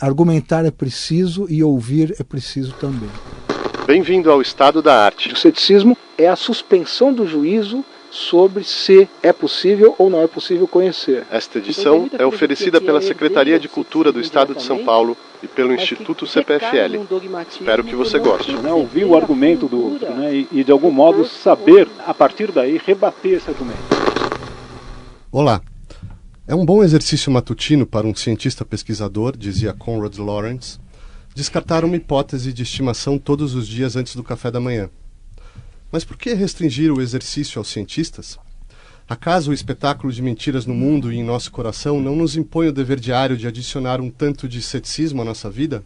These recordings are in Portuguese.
Argumentar é preciso e ouvir é preciso também. Bem-vindo ao estado da arte. O ceticismo é a suspensão do juízo sobre se é possível ou não é possível conhecer. Esta edição é oferecida pela Secretaria de Cultura do Estado de São Paulo e pelo Instituto CPFL. Espero que você goste. Ouvir o argumento do outro, e de algum modo saber, a partir daí, rebater esse argumento. Olá. É um bom exercício matutino para um cientista pesquisador, dizia Conrad Lorenz, descartar uma hipótese de estimação todos os dias antes do café da manhã. Mas por que restringir o exercício aos cientistas? Acaso o espetáculo de mentiras no mundo e em nosso coração não nos impõe o dever diário de adicionar um tanto de ceticismo à nossa vida?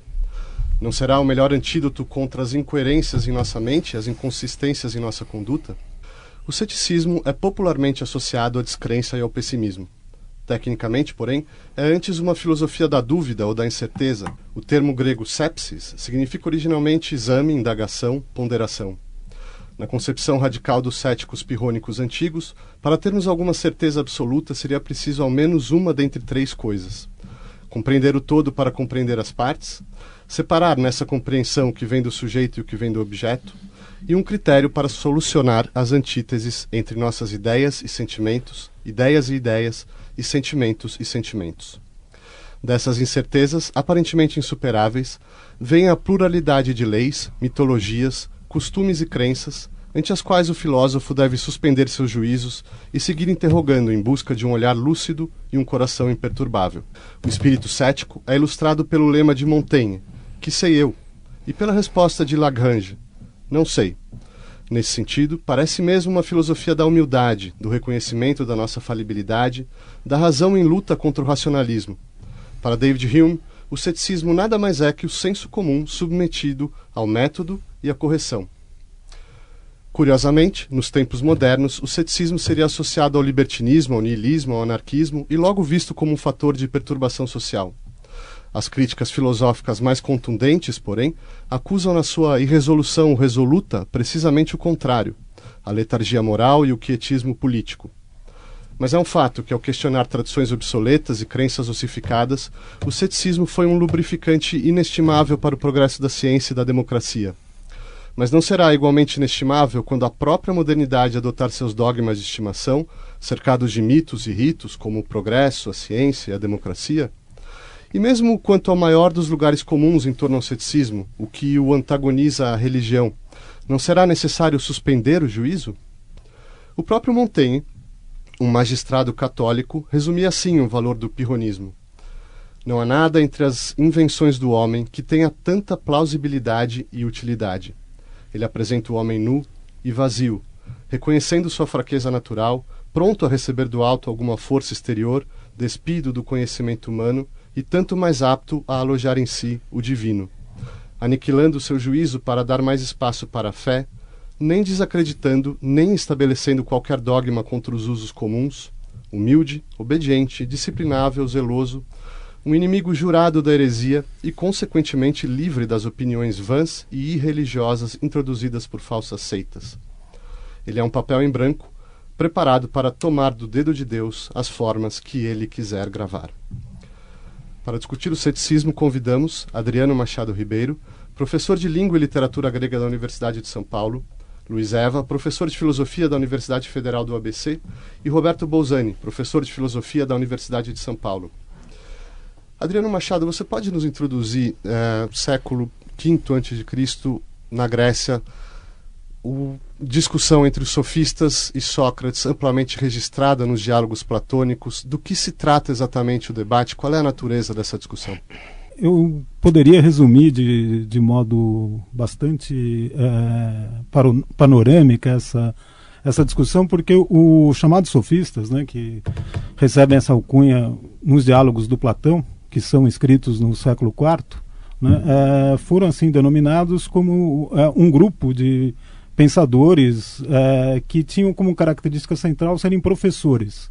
Não será o melhor antídoto contra as incoerências em nossa mente e as inconsistências em nossa conduta? O ceticismo é popularmente associado à descrença e ao pessimismo. Tecnicamente, porém, é antes uma filosofia da dúvida ou da incerteza. O termo grego sepsis significa originalmente exame, indagação, ponderação. Na concepção radical dos céticos pirrônicos antigos, para termos alguma certeza absoluta seria preciso ao menos uma dentre três coisas: compreender o todo para compreender as partes, separar nessa compreensão o que vem do sujeito e o que vem do objeto, e um critério para solucionar as antíteses entre nossas ideias e sentimentos, ideias e ideias, e sentimentos. Dessas incertezas, aparentemente insuperáveis, vem a pluralidade de leis, mitologias, costumes e crenças, ante as quais o filósofo deve suspender seus juízos e seguir interrogando em busca de um olhar lúcido e um coração imperturbável. O espírito cético é ilustrado pelo lema de Montaigne, que sei eu, e pela resposta de Lagrange, não sei. Nesse sentido, parece mesmo uma filosofia da humildade, do reconhecimento da nossa falibilidade, da razão em luta contra o racionalismo. Para David Hume, o ceticismo nada mais é que o senso comum submetido ao método e à correção. Curiosamente, nos tempos modernos, o ceticismo seria associado ao libertinismo, ao niilismo, ao anarquismo e logo visto como um fator de perturbação social. As críticas filosóficas mais contundentes, porém, acusam na sua irresolução resoluta precisamente o contrário, a letargia moral e o quietismo político. Mas é um fato que, ao questionar tradições obsoletas e crenças ossificadas, o ceticismo foi um lubrificante inestimável para o progresso da ciência e da democracia. Mas não será igualmente inestimável quando a própria modernidade adotar seus dogmas de estimação, cercados de mitos e ritos como o progresso, a ciência e a democracia? E mesmo quanto ao maior dos lugares comuns em torno ao ceticismo, o que o antagoniza à religião, não será necessário suspender o juízo? O próprio Montaigne, um magistrado católico, resumia assim o valor do pirronismo. Não há nada entre as invenções do homem que tenha tanta plausibilidade e utilidade. Ele apresenta o homem nu e vazio, reconhecendo sua fraqueza natural, pronto a receber do alto alguma força exterior, despido do conhecimento humano, e tanto mais apto a alojar em si o divino, aniquilando seu juízo para dar mais espaço para a fé, nem desacreditando, nem estabelecendo qualquer dogma contra os usos comuns, humilde, obediente, disciplinável, zeloso, um inimigo jurado da heresia e, consequentemente, livre das opiniões vãs e irreligiosas introduzidas por falsas seitas. Ele é um papel em branco, preparado para tomar do dedo de Deus as formas que ele quiser gravar. Para discutir o ceticismo, convidamos Adriano Machado Ribeiro, professor de Língua e Literatura Grega da Universidade de São Paulo, Luiz Eva, professor de Filosofia da Universidade Federal do ABC, e Roberto Bolzani, professor de Filosofia da Universidade de São Paulo. Adriano Machado, você pode nos introduzir século V a.C., na Grécia, discussão entre os sofistas e Sócrates, amplamente registrada nos diálogos platônicos. Do que se trata exatamente o debate? Qual é a natureza dessa discussão? Eu poderia resumir de modo bastante panorâmica essa discussão, porque os chamados sofistas, que recebem essa alcunha nos diálogos do Platão, que são escritos no século IV, foram assim denominados como um grupo de pensadores que tinham como característica central serem professores.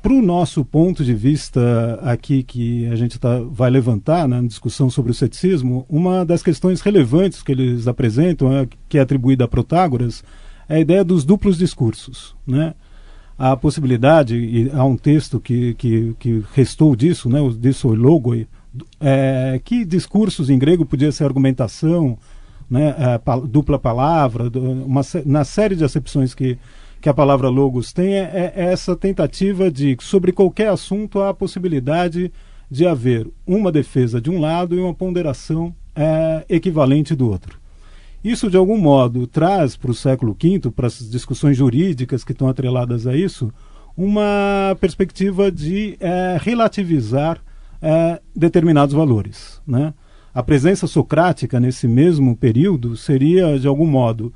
Para o nosso ponto de vista aqui, que a gente vai levantar na discussão sobre o ceticismo, uma das questões relevantes que eles apresentam, que é atribuída a Protágoras, é a ideia dos duplos discursos. A possibilidade, e há um texto que restou disso, o Dissologoi, que discursos em grego podia ser argumentação, né, dupla palavra, na série de acepções que a palavra logos tem, é essa tentativa de, sobre qualquer assunto, há a possibilidade de haver uma defesa de um lado e uma ponderação equivalente do outro. Isso, de algum modo, traz para o século V, para as discussões jurídicas que estão atreladas a isso, uma perspectiva de relativizar determinados valores, né? A presença socrática nesse mesmo período seria, de algum modo,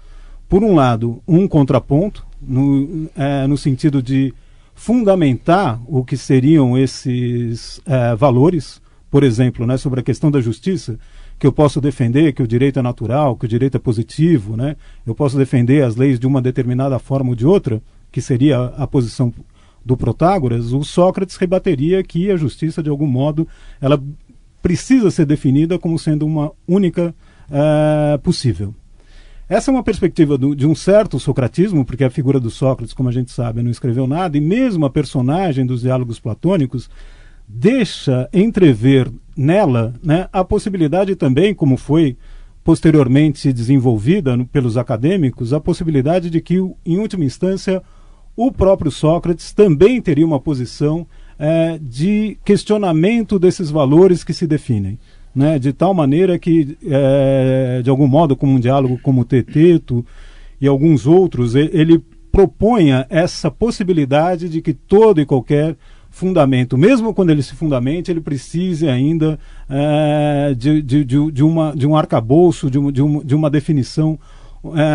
por um lado, um contraponto, no sentido de fundamentar o que seriam esses valores, por exemplo, né, sobre a questão da justiça, que eu posso defender que o direito é natural, que o direito é positivo, né? Eu posso defender as leis de uma determinada forma ou de outra, que seria a posição do Protágoras. O Sócrates rebateria que a justiça, de algum modo, ela precisa ser definida como sendo uma única possível. Essa é uma perspectiva de um certo socratismo, porque a figura do Sócrates, como a gente sabe, não escreveu nada, e mesmo a personagem dos diálogos platônicos deixa entrever nela, né, a possibilidade também, como foi posteriormente desenvolvida pelos acadêmicos, a possibilidade de que, em última instância, o próprio Sócrates também teria uma posição de questionamento desses valores que se definem, né, de tal maneira que, de algum modo, como um diálogo como o Teteto e alguns outros, ele proponha essa possibilidade de que todo e qualquer fundamento, mesmo quando ele se fundamente, ele precise ainda de um arcabouço, de uma definição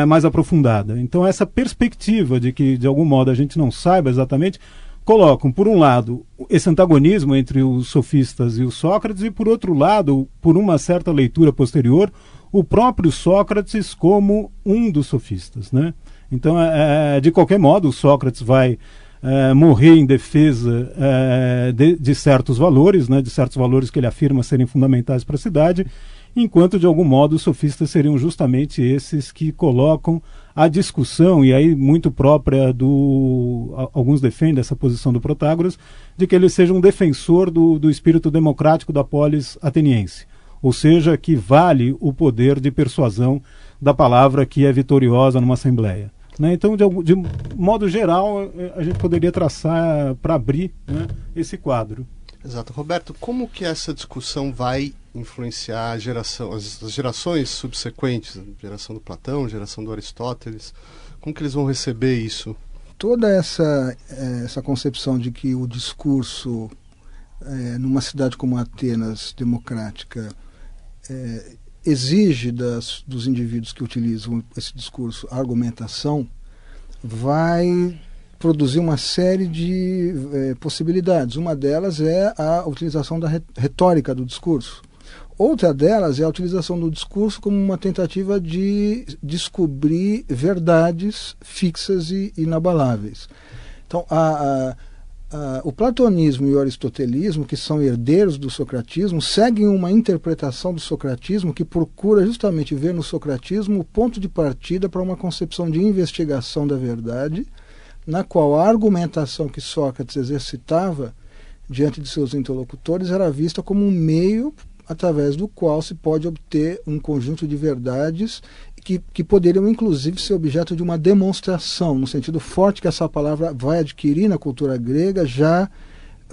mais aprofundada. Então, essa perspectiva de que, de algum modo, a gente não saiba exatamente, colocam, por um lado, esse antagonismo entre os sofistas e o Sócrates, e, por outro lado, por uma certa leitura posterior, o próprio Sócrates como um dos sofistas, né? Então, de qualquer modo, o Sócrates vai morrer em defesa de certos valores, né, de certos valores que ele afirma serem fundamentais para a cidade, enquanto, de algum modo, os sofistas seriam justamente esses que colocam a discussão, e aí muito própria alguns defendem essa posição do Protágoras, de que ele seja um defensor do espírito democrático da polis ateniense, ou seja, que vale o poder de persuasão da palavra que é vitoriosa numa assembleia. Né? Então, de modo geral, a gente poderia traçar para abrir, né, esse quadro. Exato. Roberto, como que essa discussão vai influenciar as gerações subsequentes, a geração do Platão, a geração do Aristóteles? Como que eles vão receber isso? Toda essa concepção de que o discurso, numa cidade como Atenas, democrática, exige dos indivíduos que utilizam esse discurso a argumentação, vai produzir uma série de possibilidades. Uma delas é a utilização da retórica do discurso. Outra delas é a utilização do discurso como uma tentativa de descobrir verdades fixas e inabaláveis. Então, o platonismo e o aristotelismo, que são herdeiros do socratismo, seguem uma interpretação do socratismo que procura justamente ver no socratismo o ponto de partida para uma concepção de investigação da verdade, na qual a argumentação que Sócrates exercitava diante de seus interlocutores era vista como um meio através do qual se pode obter um conjunto de verdades que poderiam inclusive ser objeto de uma demonstração, no sentido forte que essa palavra vai adquirir na cultura grega, já,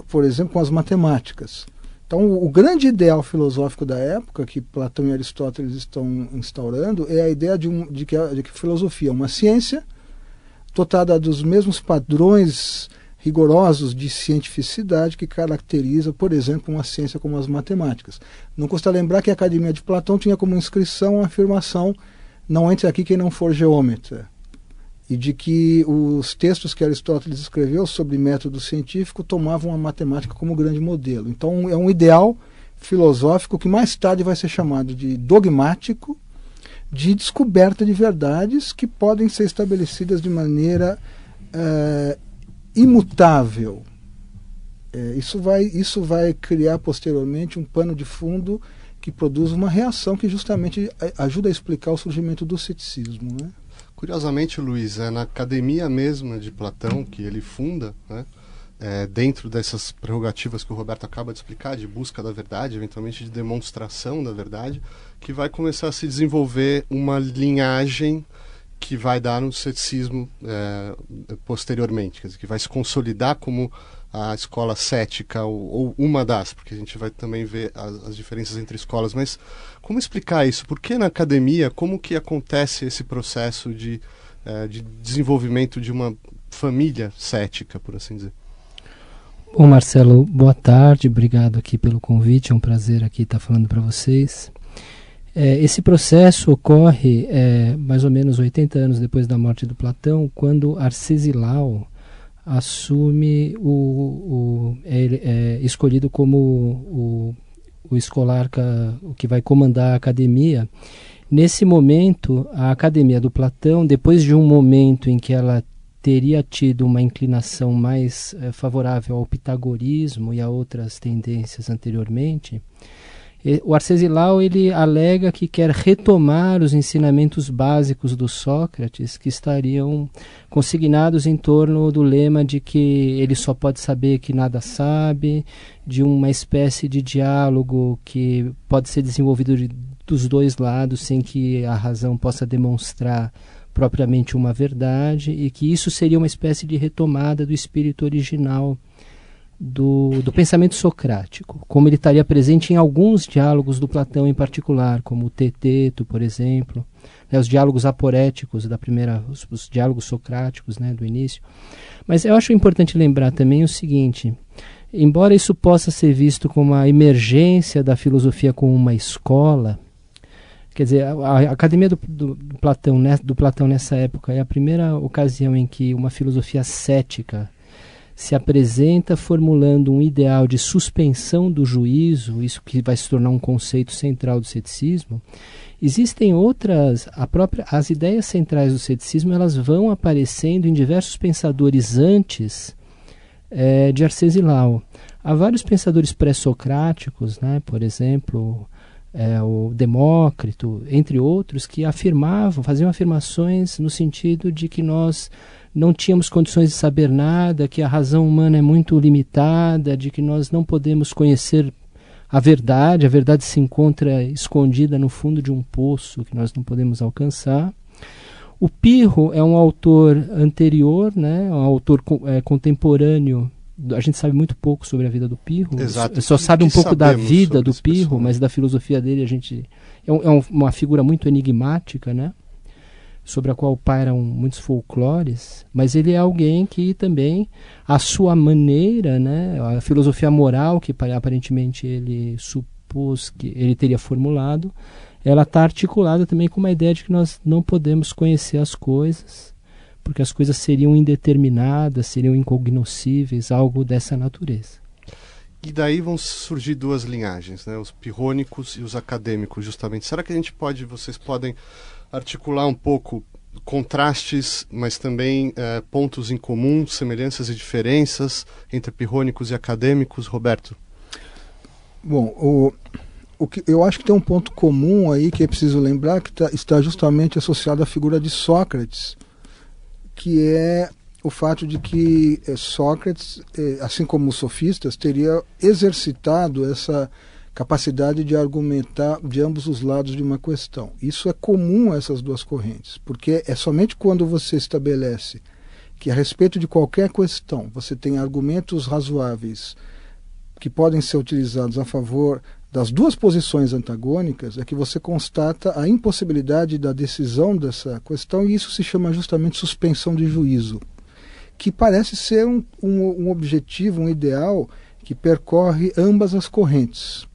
por exemplo, com as matemáticas. Então, o grande ideal filosófico da época, que Platão e Aristóteles estão instaurando, é a ideia de que a filosofia é uma ciência dotada dos mesmos padrões rigorosos de cientificidade que caracteriza, por exemplo, uma ciência como as matemáticas. Não custa lembrar que a Academia de Platão tinha como inscrição a afirmação: não entre aqui quem não for geômetra, e de que os textos que Aristóteles escreveu sobre método científico tomavam a matemática como grande modelo. Então é um ideal filosófico que mais tarde vai ser chamado de dogmático, de descoberta de verdades que podem ser estabelecidas de maneira imutável. Isso vai criar posteriormente um pano de fundo que produz uma reação que justamente ajuda a explicar o surgimento do ceticismo, né? Curiosamente, Luiz, é na academia mesma de Platão que ele funda, né, dentro dessas prerrogativas que o Roberto acaba de explicar, de busca da verdade, eventualmente de demonstração da verdade, que vai começar a se desenvolver uma linhagem que vai dar no ceticismo posteriormente, quer dizer, que vai se consolidar como a escola cética, ou uma das, porque a gente vai também ver as diferenças entre escolas. Mas como explicar isso? Por que na academia, como que acontece esse processo de desenvolvimento de uma família cética, por assim dizer? Bom, Marcelo, boa tarde, obrigado aqui pelo convite, é um prazer aqui estar falando para vocês. Esse processo ocorre mais ou menos 80 anos depois da morte do Platão, quando Arcesilau assume escolhido como o escolarca, o que vai comandar a academia. Nesse momento, a academia do Platão, depois de um momento em que ela teria tido uma inclinação mais favorável ao pitagorismo e a outras tendências anteriormente, o Arcesilau ele alega que quer retomar os ensinamentos básicos do Sócrates, que estariam consignados em torno do lema de que ele só pode saber que nada sabe, de uma espécie de diálogo que pode ser desenvolvido dos dois lados sem que a razão possa demonstrar propriamente uma verdade, e que isso seria uma espécie de retomada do espírito original do pensamento socrático, como ele estaria presente em alguns diálogos do Platão em particular, como o Teteto, por exemplo, os diálogos aporéticos os diálogos socráticos, do início. Mas eu acho importante lembrar também o seguinte: embora isso possa ser visto como a emergência da filosofia como uma escola, quer dizer, a academia do Platão nessa época é a primeira ocasião em que uma filosofia cética se apresenta formulando um ideal de suspensão do juízo, isso que vai se tornar um conceito central do ceticismo. Existem outras, as ideias centrais do ceticismo, elas vão aparecendo em diversos pensadores antes de Arcesilau. Há vários pensadores pré-socráticos, por exemplo, o Demócrito, entre outros, que faziam afirmações no sentido de que nós não tínhamos condições de saber nada, que a razão humana é muito limitada, de que nós não podemos conhecer a verdade se encontra escondida no fundo de um poço que nós não podemos alcançar. O Pirro é um autor anterior, um autor contemporâneo. A gente sabe muito pouco sobre a vida do Pirro. Exato. Só sabe um pouco da vida do Pirro, mas da filosofia dele a gente uma figura muito enigmática, sobre a qual pairam muitos folclores, mas ele é alguém que também, à sua maneira, a filosofia moral que aparentemente ele supôs que ele teria formulado, ela está articulada também com uma ideia de que nós não podemos conhecer as coisas, porque as coisas seriam indeterminadas, seriam incognoscíveis, algo dessa natureza. E daí vão surgir duas linhagens, os pirrônicos e os acadêmicos, justamente. Será que vocês podem articular um pouco contrastes, mas também pontos em comum, semelhanças e diferenças entre pirrônicos e acadêmicos? Roberto? Bom, o que eu acho que tem um ponto comum aí que é preciso lembrar, que está justamente associado à figura de Sócrates, que é o fato de que Sócrates, assim como os sofistas, teria exercitado essa capacidade de argumentar de ambos os lados de uma questão. Isso é comum a essas duas correntes, porque é somente quando você estabelece que a respeito de qualquer questão você tem argumentos razoáveis que podem ser utilizados a favor das duas posições antagônicas, é que você constata a impossibilidade da decisão dessa questão, e isso se chama justamente suspensão de juízo, que parece ser um objetivo, um ideal que percorre ambas as correntes.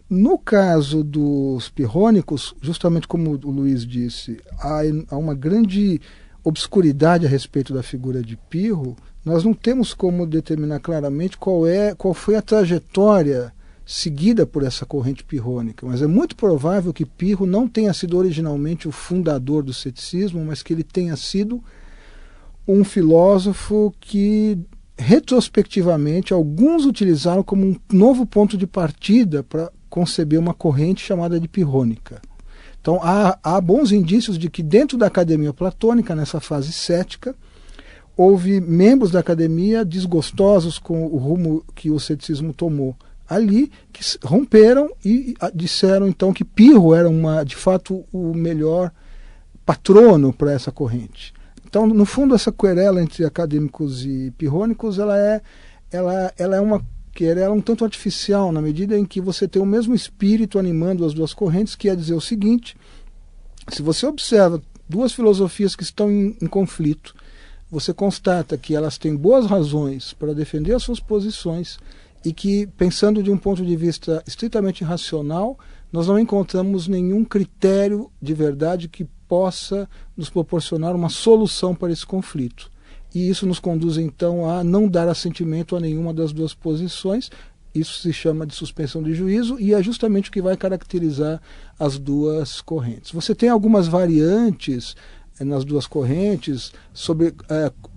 No caso dos pirrônicos, justamente como o Luiz disse, há uma grande obscuridade a respeito da figura de Pirro. Nós não temos como determinar claramente qual foi a trajetória seguida por essa corrente pirrônica, mas é muito provável que Pirro não tenha sido originalmente o fundador do ceticismo, mas que ele tenha sido um filósofo que retrospectivamente alguns utilizaram como um novo ponto de partida para conceber uma corrente chamada de pirrônica. Então há bons indícios de que dentro da academia platônica, nessa fase cética, houve membros da academia desgostosos com o rumo que o ceticismo tomou ali, que romperam e disseram então que Pirro era de fato o melhor patrono para essa corrente. Então, no fundo, essa querela entre acadêmicos e pirrônicos, ela é uma querela um tanto artificial, na medida em que você tem o mesmo espírito animando as duas correntes, que é dizer o seguinte: se você observa duas filosofias que estão em conflito, você constata que elas têm boas razões para defender as suas posições e que, pensando de um ponto de vista estritamente racional, nós não encontramos nenhum critério de verdade que possa nos proporcionar uma solução para esse conflito. E isso nos conduz, então, a não dar assentimento a nenhuma das duas posições. Isso se chama de suspensão de juízo e é justamente o que vai caracterizar as duas correntes. Você tem algumas variantes nas duas correntes sobre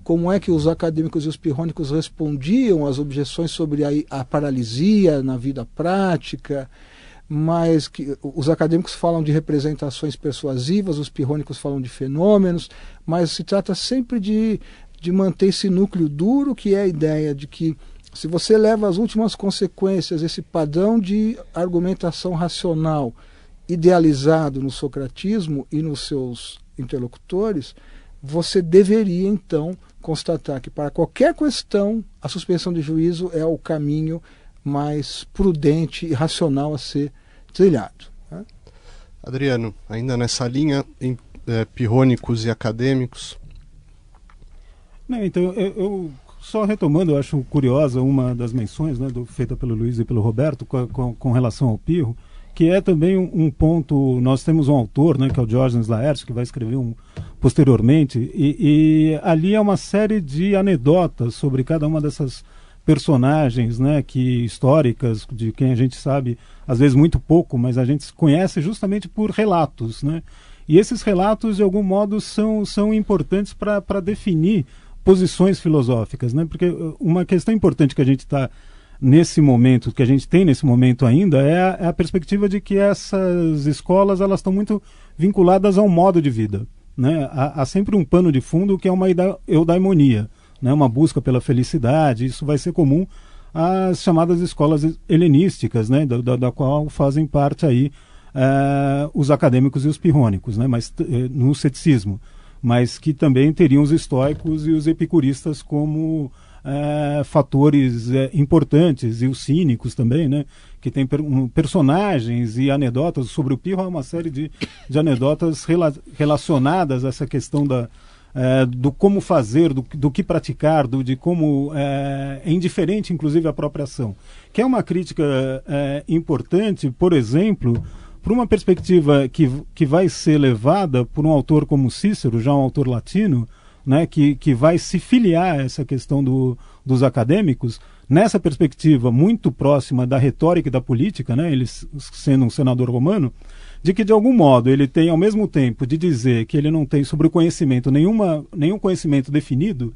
como é que os acadêmicos e os pirrônicos respondiam às objeções sobre a paralisia na vida prática, mas que os acadêmicos falam de representações persuasivas, os pirrônicos falam de fenômenos, mas se trata sempre de manter esse núcleo duro, que é a ideia de que, se você leva às últimas consequências esse padrão de argumentação racional idealizado no socratismo e nos seus interlocutores, você deveria então constatar que, para qualquer questão, a suspensão de juízo é o caminho mais prudente e racional a ser trilhado, né? Adriano, ainda nessa linha, em pirrônicos e acadêmicos. Então, eu só retomando, eu acho curiosa uma das menções, né, feita pelo Luiz e pelo Roberto com relação ao Pirro, que é também um ponto. Nós temos um autor, né, que é o Diógenes Laércio, que vai escrever posteriormente, e ali é uma série de anedotas sobre cada uma dessas personagens, né, históricas, de quem a gente sabe às vezes muito pouco, mas a gente conhece justamente por relatos, né? E esses relatos, de algum modo, são importantes para definir posições filosóficas, né? Porque uma questão importante que a gente está nesse momento, que a gente tem nesse momento ainda, é a perspectiva de que essas escolas elas estão muito vinculadas ao modo de vida, né? Há sempre um pano de fundo que é uma eudaimonia, né? Uma busca pela felicidade. Isso vai ser comum às chamadas escolas helenísticas, né? Da qual fazem parte aí os acadêmicos e os pirrônicos, né? Mas no ceticismo, mas que também teriam os estoicos e os epicuristas como fatores importantes, e os cínicos também, né? Que tem personagens e anedotas sobre o Pirro. Há uma série de anedotas relacionadas a essa questão do como fazer, do que praticar, de como é indiferente, inclusive, a própria ação. Que é uma crítica importante, por exemplo, para uma perspectiva que vai ser levada por um autor como Cícero, já um autor latino, né, que vai se filiar a essa questão dos acadêmicos, nessa perspectiva muito próxima da retórica e da política, né, ele sendo um senador romano, de que, de algum modo, ele tem, ao mesmo tempo de dizer que ele não tem sobre o conhecimento nenhum conhecimento definido,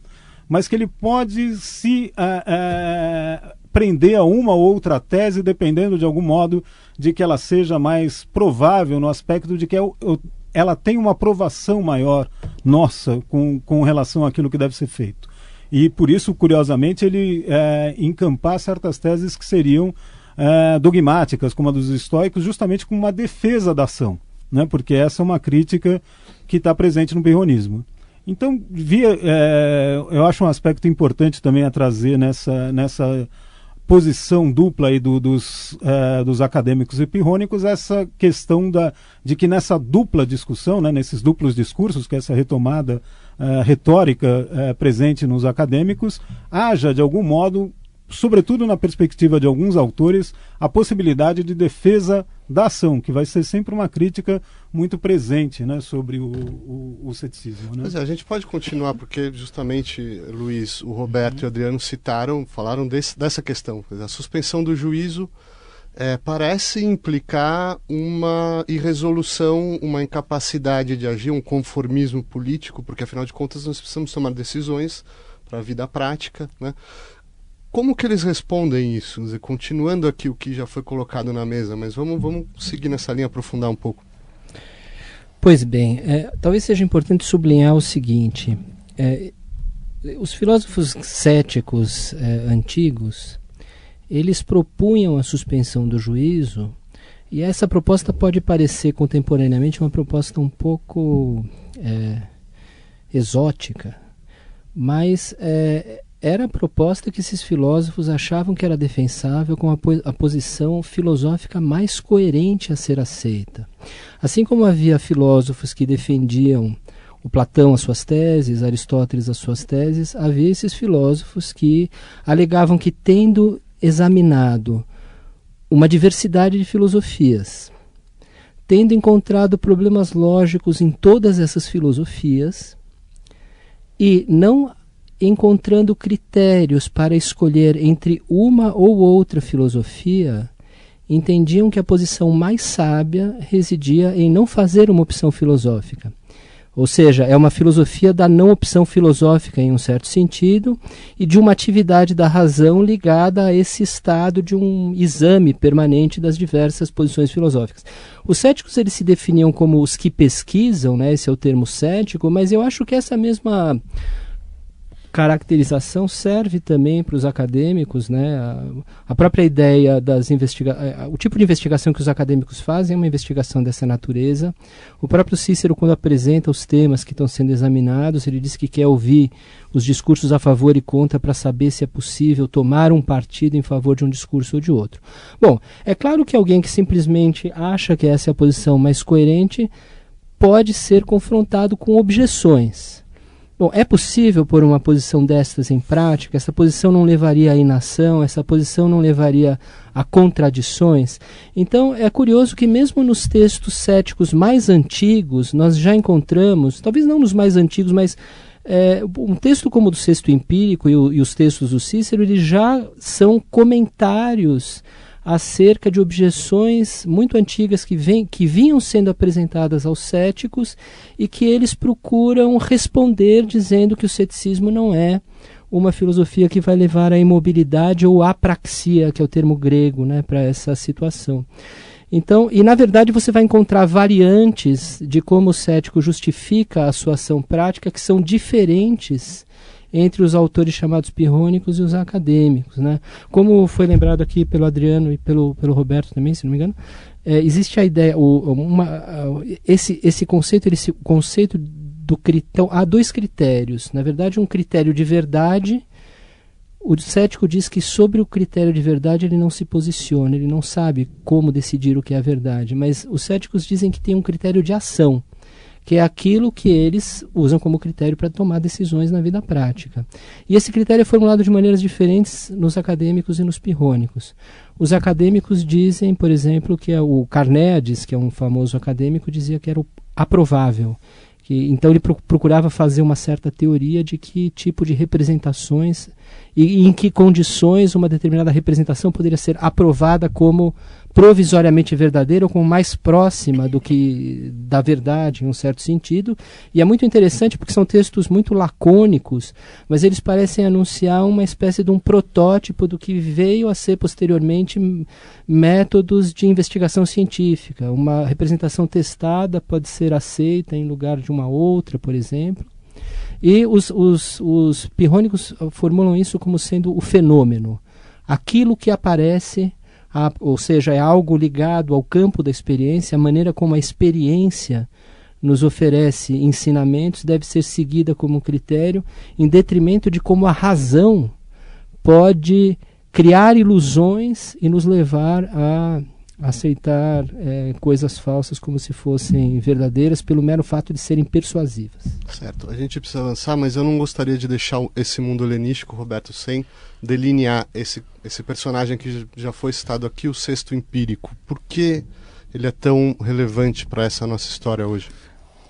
mas que ele pode se prender a uma ou outra tese, dependendo, de algum modo, de que ela seja mais provável, no aspecto de que ela tem uma aprovação maior nossa com relação àquilo que deve ser feito. E, por isso, curiosamente, ele encampar certas teses que seriam dogmáticas, como a dos estoicos, justamente com uma defesa da ação, né? Porque essa é uma crítica que está presente no pirronismo. Então, eu acho um aspecto importante também a trazer nessa posição dupla aí dos acadêmicos e pirrônicos, essa questão de que nessa dupla discussão, né, nesses duplos discursos, que é essa retomada retórica presente nos acadêmicos, haja, de algum modo, sobretudo na perspectiva de alguns autores, a possibilidade de defesa da ação, que vai ser sempre uma crítica muito presente, né, sobre o ceticismo, né? Mas a gente pode continuar, porque justamente Luiz, o Roberto e o Adriano falaram dessa questão. A suspensão do juízo parece implicar uma irresolução, uma incapacidade de agir, um conformismo político, porque afinal de contas nós precisamos tomar decisões para a vida prática, né? Como que eles respondem isso? Quer dizer, continuando aqui o que já foi colocado na mesa, mas vamos seguir nessa linha, aprofundar um pouco. Pois bem, talvez seja importante sublinhar o seguinte: Os filósofos céticos antigos, eles propunham a suspensão do juízo, e essa proposta pode parecer contemporaneamente uma proposta um pouco exótica, mas era a proposta que esses filósofos achavam que era defensável como a posição filosófica mais coerente a ser aceita. Assim como havia filósofos que defendiam o Platão as suas teses, Aristóteles as suas teses, havia esses filósofos que alegavam que, tendo examinado uma diversidade de filosofias, tendo encontrado problemas lógicos em todas essas filosofias e não encontrando critérios para escolher entre uma ou outra filosofia, entendiam que a posição mais sábia residia em não fazer uma opção filosófica. Ou seja, é uma filosofia da não opção filosófica em um certo sentido e de uma atividade da razão ligada a esse estado de um exame permanente das diversas posições filosóficas. Os céticos, eles se definiam como os que pesquisam, né? Esse é o termo cético, mas eu acho que essa mesma caracterização serve também para os acadêmicos, né? A própria ideia das o tipo de investigação que os acadêmicos fazem é uma investigação dessa natureza. O próprio Cícero, quando apresenta os temas que estão sendo examinados, ele diz que quer ouvir os discursos a favor e contra para saber se é possível tomar um partido em favor de um discurso ou de outro. Bom, é claro que alguém que simplesmente acha que essa é a posição mais coerente pode ser confrontado com objeções. Bom, é possível pôr uma posição destas em prática? Essa posição não levaria à inação? Essa posição não levaria a contradições? Então, é curioso que mesmo nos textos céticos mais antigos, nós já encontramos, talvez não nos mais antigos, mas um texto como o do Sexto Empírico e os textos do Cícero, eles já são comentários acerca de objeções muito antigas que vinham sendo apresentadas aos céticos e que eles procuram responder dizendo que o ceticismo não é uma filosofia que vai levar à imobilidade ou à apraxia, que é o termo grego, né, para essa situação. Então, e na verdade você vai encontrar variantes de como o cético justifica a sua ação prática que são diferentes entre os autores chamados pirrônicos e os acadêmicos, né? Como foi lembrado aqui pelo Adriano e pelo Roberto também, se não me engano, existe a ideia, esse conceito do critério. Há dois critérios. Na verdade, um critério de verdade. O cético diz que sobre o critério de verdade ele não se posiciona, ele não sabe como decidir o que é a verdade, mas os céticos dizem que tem um critério de ação, que é aquilo que eles usam como critério para tomar decisões na vida prática. E esse critério é formulado de maneiras diferentes nos acadêmicos e nos pirrônicos. Os acadêmicos dizem, por exemplo, que o Carneades, que é um famoso acadêmico, dizia que era o aprovável. Então ele procurava fazer uma certa teoria de que tipo de representações e em que condições uma determinada representação poderia ser aprovada como provisoriamente verdadeira ou como mais próxima do que da verdade, em um certo sentido. E é muito interessante porque são textos muito lacônicos, mas eles parecem anunciar uma espécie de um protótipo do que veio a ser posteriormente métodos de investigação científica. Uma representação testada pode ser aceita em lugar de uma outra, por exemplo. E os pirrônicos formulam isso como sendo o fenômeno, aquilo que aparece, ou seja, é algo ligado ao campo da experiência. A maneira como a experiência nos oferece ensinamentos deve ser seguida como critério, em detrimento de como a razão pode criar ilusões e nos levar a aceitar coisas falsas como se fossem verdadeiras pelo mero fato de serem persuasivas. Certo, a gente precisa avançar, mas eu não gostaria de deixar esse mundo helenístico, Roberto, sem delinear esse personagem que já foi citado aqui, o Sexto Empírico. Por que ele é tão relevante para essa nossa história hoje?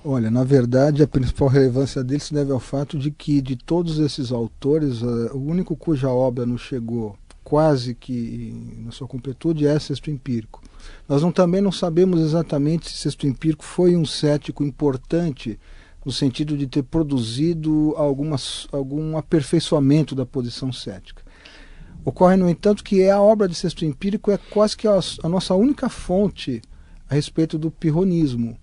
Olha, na verdade, a principal relevância dele se deve ao fato de que, de todos esses autores, o único cuja obra nos chegou quase que na sua completude é Sexto Empírico. Nós também não sabemos exatamente se Sexto Empírico foi um cético importante no sentido de ter produzido algum aperfeiçoamento da posição cética. Ocorre, no entanto, que a obra de Sexto Empírico é quase que a nossa única fonte a respeito do pirronismo,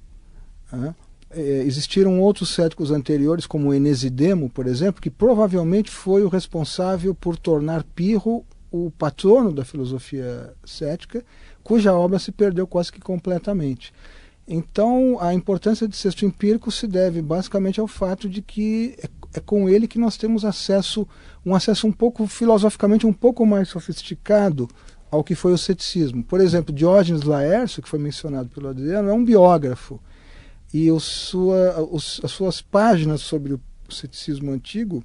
né? existiram outros céticos anteriores, como Enesidemo, por exemplo, que provavelmente foi o responsável por tornar Pirro o patrono da filosofia cética, cuja obra se perdeu quase que completamente. Então, a importância de sexto empírico se deve basicamente ao fato de que é com ele que nós temos um acesso um pouco, filosoficamente, um pouco mais sofisticado ao que foi o ceticismo. Por exemplo, Diógenes Laércio, que foi mencionado pelo Adriano, é um biógrafo. E as suas páginas sobre o ceticismo antigo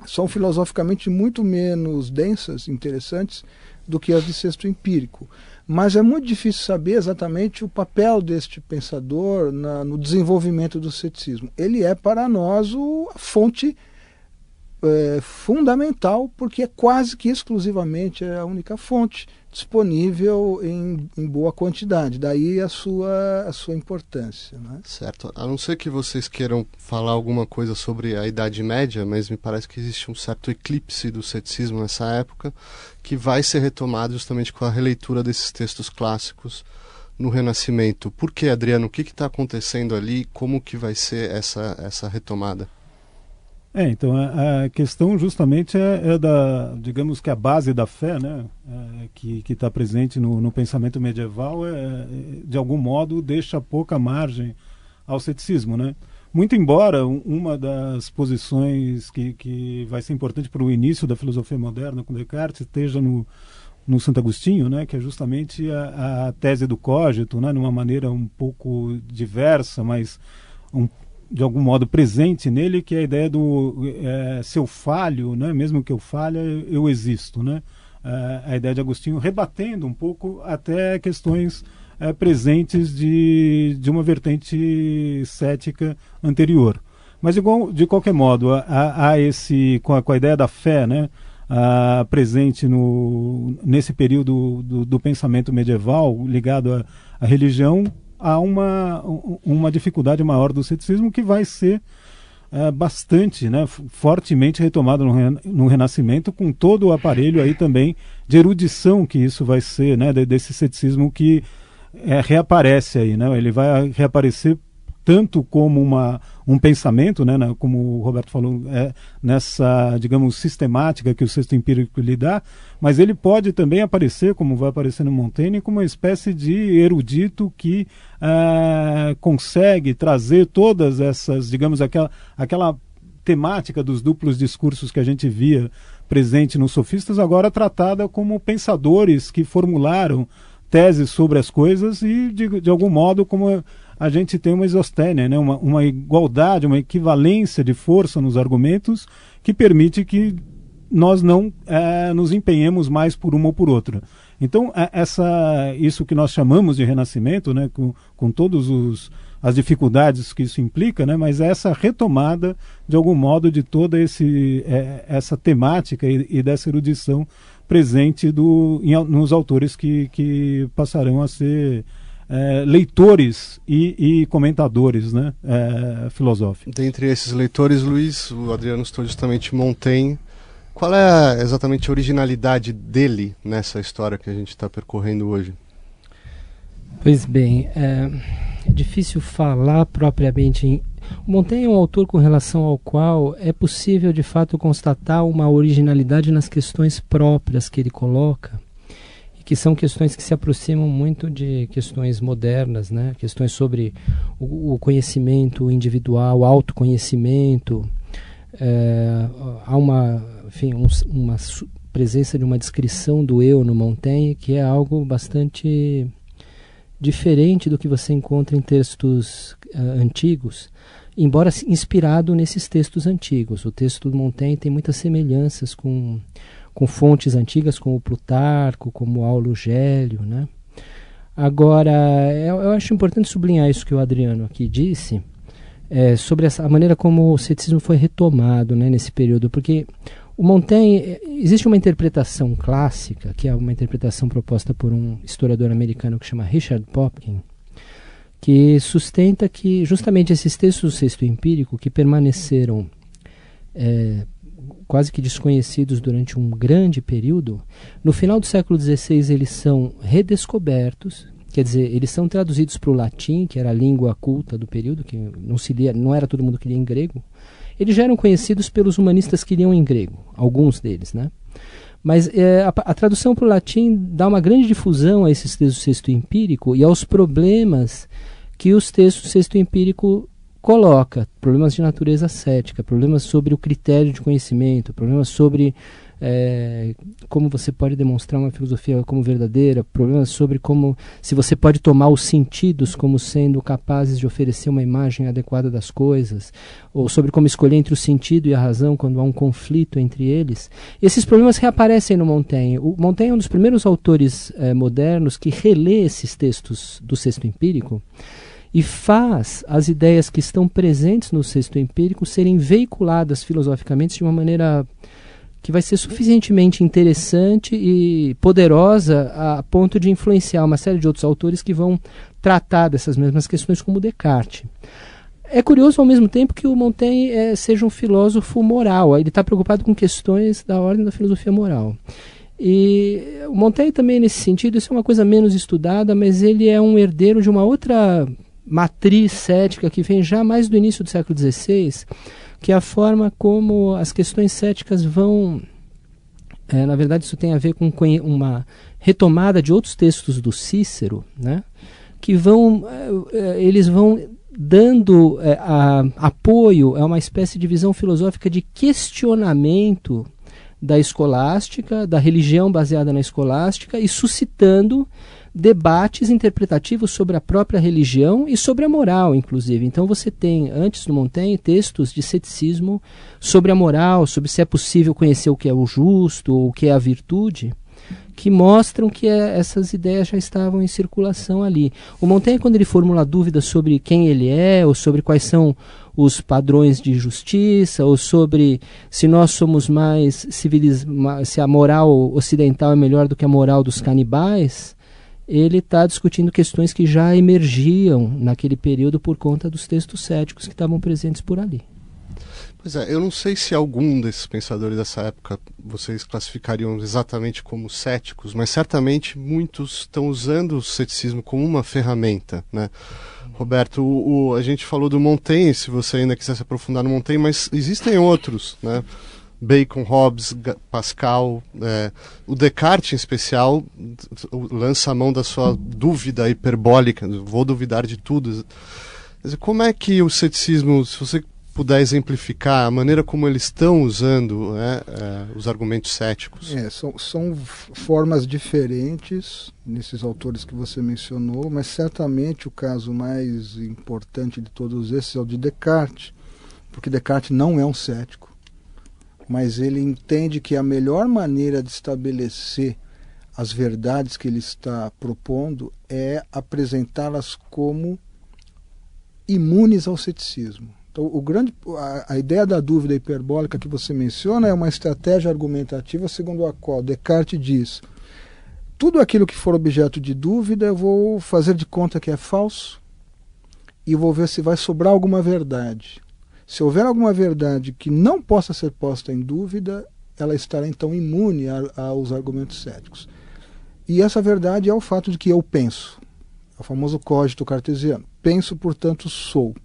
são filosoficamente muito menos densas, interessantes, do que as de sexto empírico. Mas é muito difícil saber exatamente o papel deste pensador no desenvolvimento do ceticismo. Ele é, para nós, a fonte fundamental, porque é quase que exclusivamente a única fonte disponível em boa quantidade. Daí a sua importância. Né? Certo. A não ser que vocês queiram falar alguma coisa sobre a Idade Média, mas me parece que existe um certo eclipse do ceticismo nessa época, que vai ser retomado justamente com a releitura desses textos clássicos no Renascimento. Por que, Adriano? O que está acontecendo ali? Como que vai ser essa retomada? Então a questão justamente é digamos que a base da fé, né, que está presente no pensamento medieval, de algum modo deixa pouca margem ao ceticismo, né? Muito embora uma das posições que vai ser importante para o início da filosofia moderna com Descartes esteja no Santo Agostinho, né, que é justamente a tese do cogito, né, numa maneira um pouco diversa, mas de algum modo presente nele, que é a ideia do se eu falho, né, mesmo que eu falhe, eu existo, né? A ideia de Agostinho rebatendo um pouco até questões presentes de uma vertente cética anterior. Mas de qualquer modo, há com a ideia da fé, né, presente nesse período do pensamento medieval ligado à religião, há uma dificuldade maior do ceticismo que vai ser bastante, né, fortemente retomado no Renascimento, com todo o aparelho aí também de erudição que isso vai ser, né, desse ceticismo que reaparece aí, né? Ele vai reaparecer tanto como um pensamento, né, como o Roberto falou, nessa, digamos, sistemática que o sexto empírico lhe dá, mas ele pode também aparecer, como vai aparecer no Montaigne, como uma espécie de erudito que consegue trazer todas essas, digamos, aquela temática dos duplos discursos que a gente via presente nos sofistas, agora tratada como pensadores que formularam teses sobre as coisas e, de algum modo, como a gente tem uma isosténia, né? uma igualdade, uma equivalência de força nos argumentos que permite que nós não nos empenhemos mais por uma ou por outra. Então, isso que nós chamamos de Renascimento, né? com todas as dificuldades que isso implica, né? Mas essa retomada, de algum modo, de toda essa temática e dessa erudição presente nos autores que passarão a ser leitores e comentadores, né, filosóficos. Dentre esses leitores, Luiz, o Adriano citou justamente Montaigne. Qual é exatamente a originalidade dele nessa história que a gente está percorrendo hoje? Pois bem, é difícil falar propriamente. O Montaigne é um autor com relação ao qual é possível de fato constatar uma originalidade nas questões próprias que ele coloca, que são questões que se aproximam muito de questões modernas, né? Questões sobre o conhecimento individual, o autoconhecimento. Há uma presença de uma descrição do eu no Montaigne que é algo bastante diferente do que você encontra em textos antigos, embora inspirado nesses textos antigos. O texto do Montaigne tem muitas semelhanças com fontes antigas, como Plutarco, como Aulo Gélio, né? Agora, eu acho importante sublinhar isso que o Adriano aqui disse, sobre a maneira como o ceticismo foi retomado, né, nesse período, porque o Montaigne, existe uma interpretação clássica, que é uma interpretação proposta por um historiador americano que chama Richard Popkin, que sustenta que justamente esses textos do sexto empírico, que permaneceram quase que desconhecidos durante um grande período, no final do século XVI eles são redescobertos quer dizer, eles são traduzidos para o latim, que era a língua culta do período, que não era todo mundo que lia em grego. Eles já eram conhecidos pelos humanistas que liam em grego, alguns deles, né? Mas a tradução para o latim dá uma grande difusão a esses textos do texto empírico e aos problemas que os textos do texto empírico coloca, problemas de natureza cética, problemas sobre o critério de conhecimento, problemas sobre como você pode demonstrar uma filosofia como verdadeira, problemas sobre se você pode tomar os sentidos como sendo capazes de oferecer uma imagem adequada das coisas, ou sobre como escolher entre o sentido e a razão quando há um conflito entre eles. Esses problemas reaparecem no Montaigne. O Montaigne é um dos primeiros autores modernos que relê esses textos do texto empírico e faz as ideias que estão presentes no texto empírico serem veiculadas filosoficamente de uma maneira que vai ser suficientemente interessante e poderosa a ponto de influenciar uma série de outros autores que vão tratar dessas mesmas questões, como Descartes. É curioso ao mesmo tempo que o Montaigne seja um filósofo moral, ele está preocupado com questões da ordem da filosofia moral. E o Montaigne também, nesse sentido, isso é uma coisa menos estudada, mas ele é um herdeiro de uma outra matriz cética que vem já mais do início do século XVI, que é a forma como as questões céticas vão... na verdade, isso tem a ver com uma retomada de outros textos do Cícero, né, que eles vão dando apoio a uma espécie de visão filosófica de questionamento da escolástica, da religião baseada na escolástica, e suscitando debates interpretativos sobre a própria religião e sobre a moral, inclusive. Então você tem, antes do Montaigne, textos de ceticismo sobre a moral, sobre se é possível conhecer o que é o justo, ou o que é a virtude, que mostram que essas ideias já estavam em circulação ali. O Montaigne, quando ele formula dúvidas sobre quem ele é, ou sobre quais são os padrões de justiça, ou sobre se nós somos mais civilizados, se a moral ocidental é melhor do que a moral dos canibais, ele está discutindo questões que já emergiam naquele período por conta dos textos céticos que estavam presentes por ali. Pois é, eu não sei se algum desses pensadores dessa época vocês classificariam exatamente como céticos, mas certamente muitos estão usando o ceticismo como uma ferramenta, né? Roberto, a gente falou do Montaigne, se você ainda quiser se aprofundar no Montaigne, mas existem outros, né? Bacon, Hobbes, Pascal, o Descartes em especial lança a mão da sua dúvida hiperbólica, vou duvidar de tudo. Como é que o ceticismo, se você puder exemplificar a maneira como eles estão usando os argumentos céticos? São formas diferentes nesses autores que você mencionou, mas certamente o caso mais importante de todos esses é o de Descartes, porque Descartes não é um cético, mas ele entende que a melhor maneira de estabelecer as verdades que ele está propondo é apresentá-las como imunes ao ceticismo. Então, a ideia da dúvida hiperbólica que você menciona é uma estratégia argumentativa segundo a qual Descartes diz: tudo aquilo que for objeto de dúvida eu vou fazer de conta que é falso e vou ver se vai sobrar alguma verdade. Se houver alguma verdade que não possa ser posta em dúvida, ela estará então imune aos argumentos céticos. E essa verdade é o fato de que eu penso. É o famoso cogito cartesiano. Penso, portanto, sou.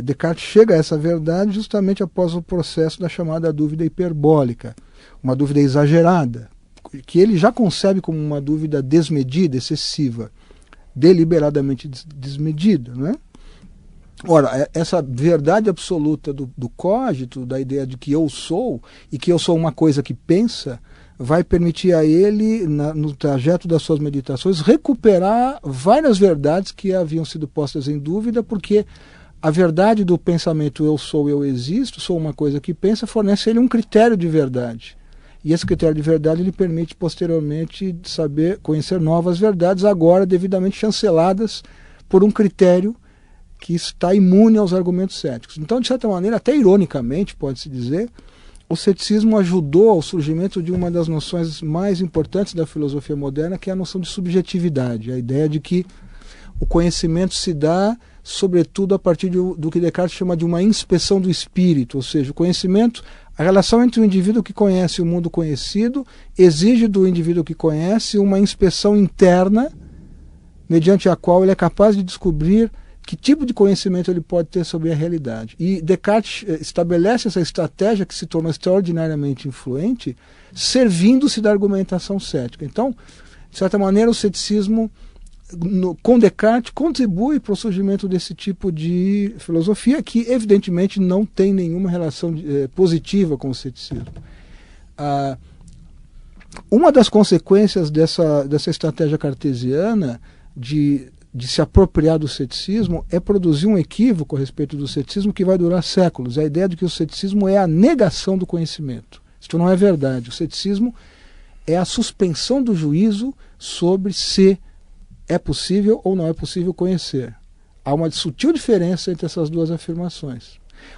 Descartes chega a essa verdade justamente após o processo da chamada dúvida hiperbólica, uma dúvida exagerada, que ele já concebe como uma dúvida desmedida, excessiva, deliberadamente desmedida, não é? Ora, essa verdade absoluta do cogito, da ideia de que eu sou, e que eu sou uma coisa que pensa, vai permitir a ele, no trajeto das suas meditações, recuperar várias verdades que haviam sido postas em dúvida, porque a verdade do pensamento eu sou, eu existo, sou uma coisa que pensa, fornece a ele um critério de verdade. E esse critério de verdade lhe permite posteriormente conhecer novas verdades, agora devidamente chanceladas por um critério que está imune aos argumentos céticos. Então, de certa maneira, até ironicamente, pode-se dizer, o ceticismo ajudou ao surgimento de uma das noções mais importantes da filosofia moderna, que é a noção de subjetividade, a ideia de que o conhecimento se dá, sobretudo, a partir do que Descartes chama de uma inspeção do espírito, ou seja, o conhecimento, a relação entre o indivíduo que conhece e o mundo conhecido, exige do indivíduo que conhece uma inspeção interna mediante a qual ele é capaz de descobrir que tipo de conhecimento ele pode ter sobre a realidade. E Descartes estabelece essa estratégia que se tornou extraordinariamente influente, servindo-se da argumentação cética. Então, de certa maneira, o ceticismo, com Descartes, contribui para o surgimento desse tipo de filosofia, que evidentemente não tem nenhuma relação positiva com o ceticismo. Uma das consequências dessa estratégia cartesiana de se apropriar do ceticismo é produzir um equívoco a respeito do ceticismo que vai durar séculos. A ideia de que o ceticismo é a negação do conhecimento. Isto não é verdade. O ceticismo é a suspensão do juízo sobre se é possível ou não é possível conhecer. Há uma sutil diferença entre essas duas afirmações.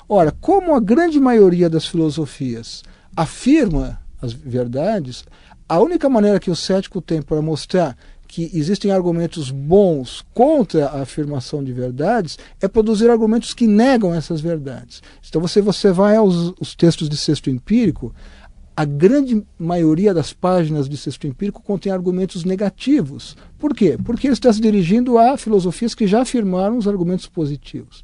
Ora, como a grande maioria das filosofias afirma as verdades, a única maneira que o cético tem para mostrar que existem argumentos bons contra a afirmação de verdades é produzir argumentos que negam essas verdades. Então você vai aos textos de Sexto Empírico, a grande maioria das páginas de Sexto Empírico contém argumentos negativos. Por quê? Porque ele está se dirigindo a filosofias que já afirmaram os argumentos positivos.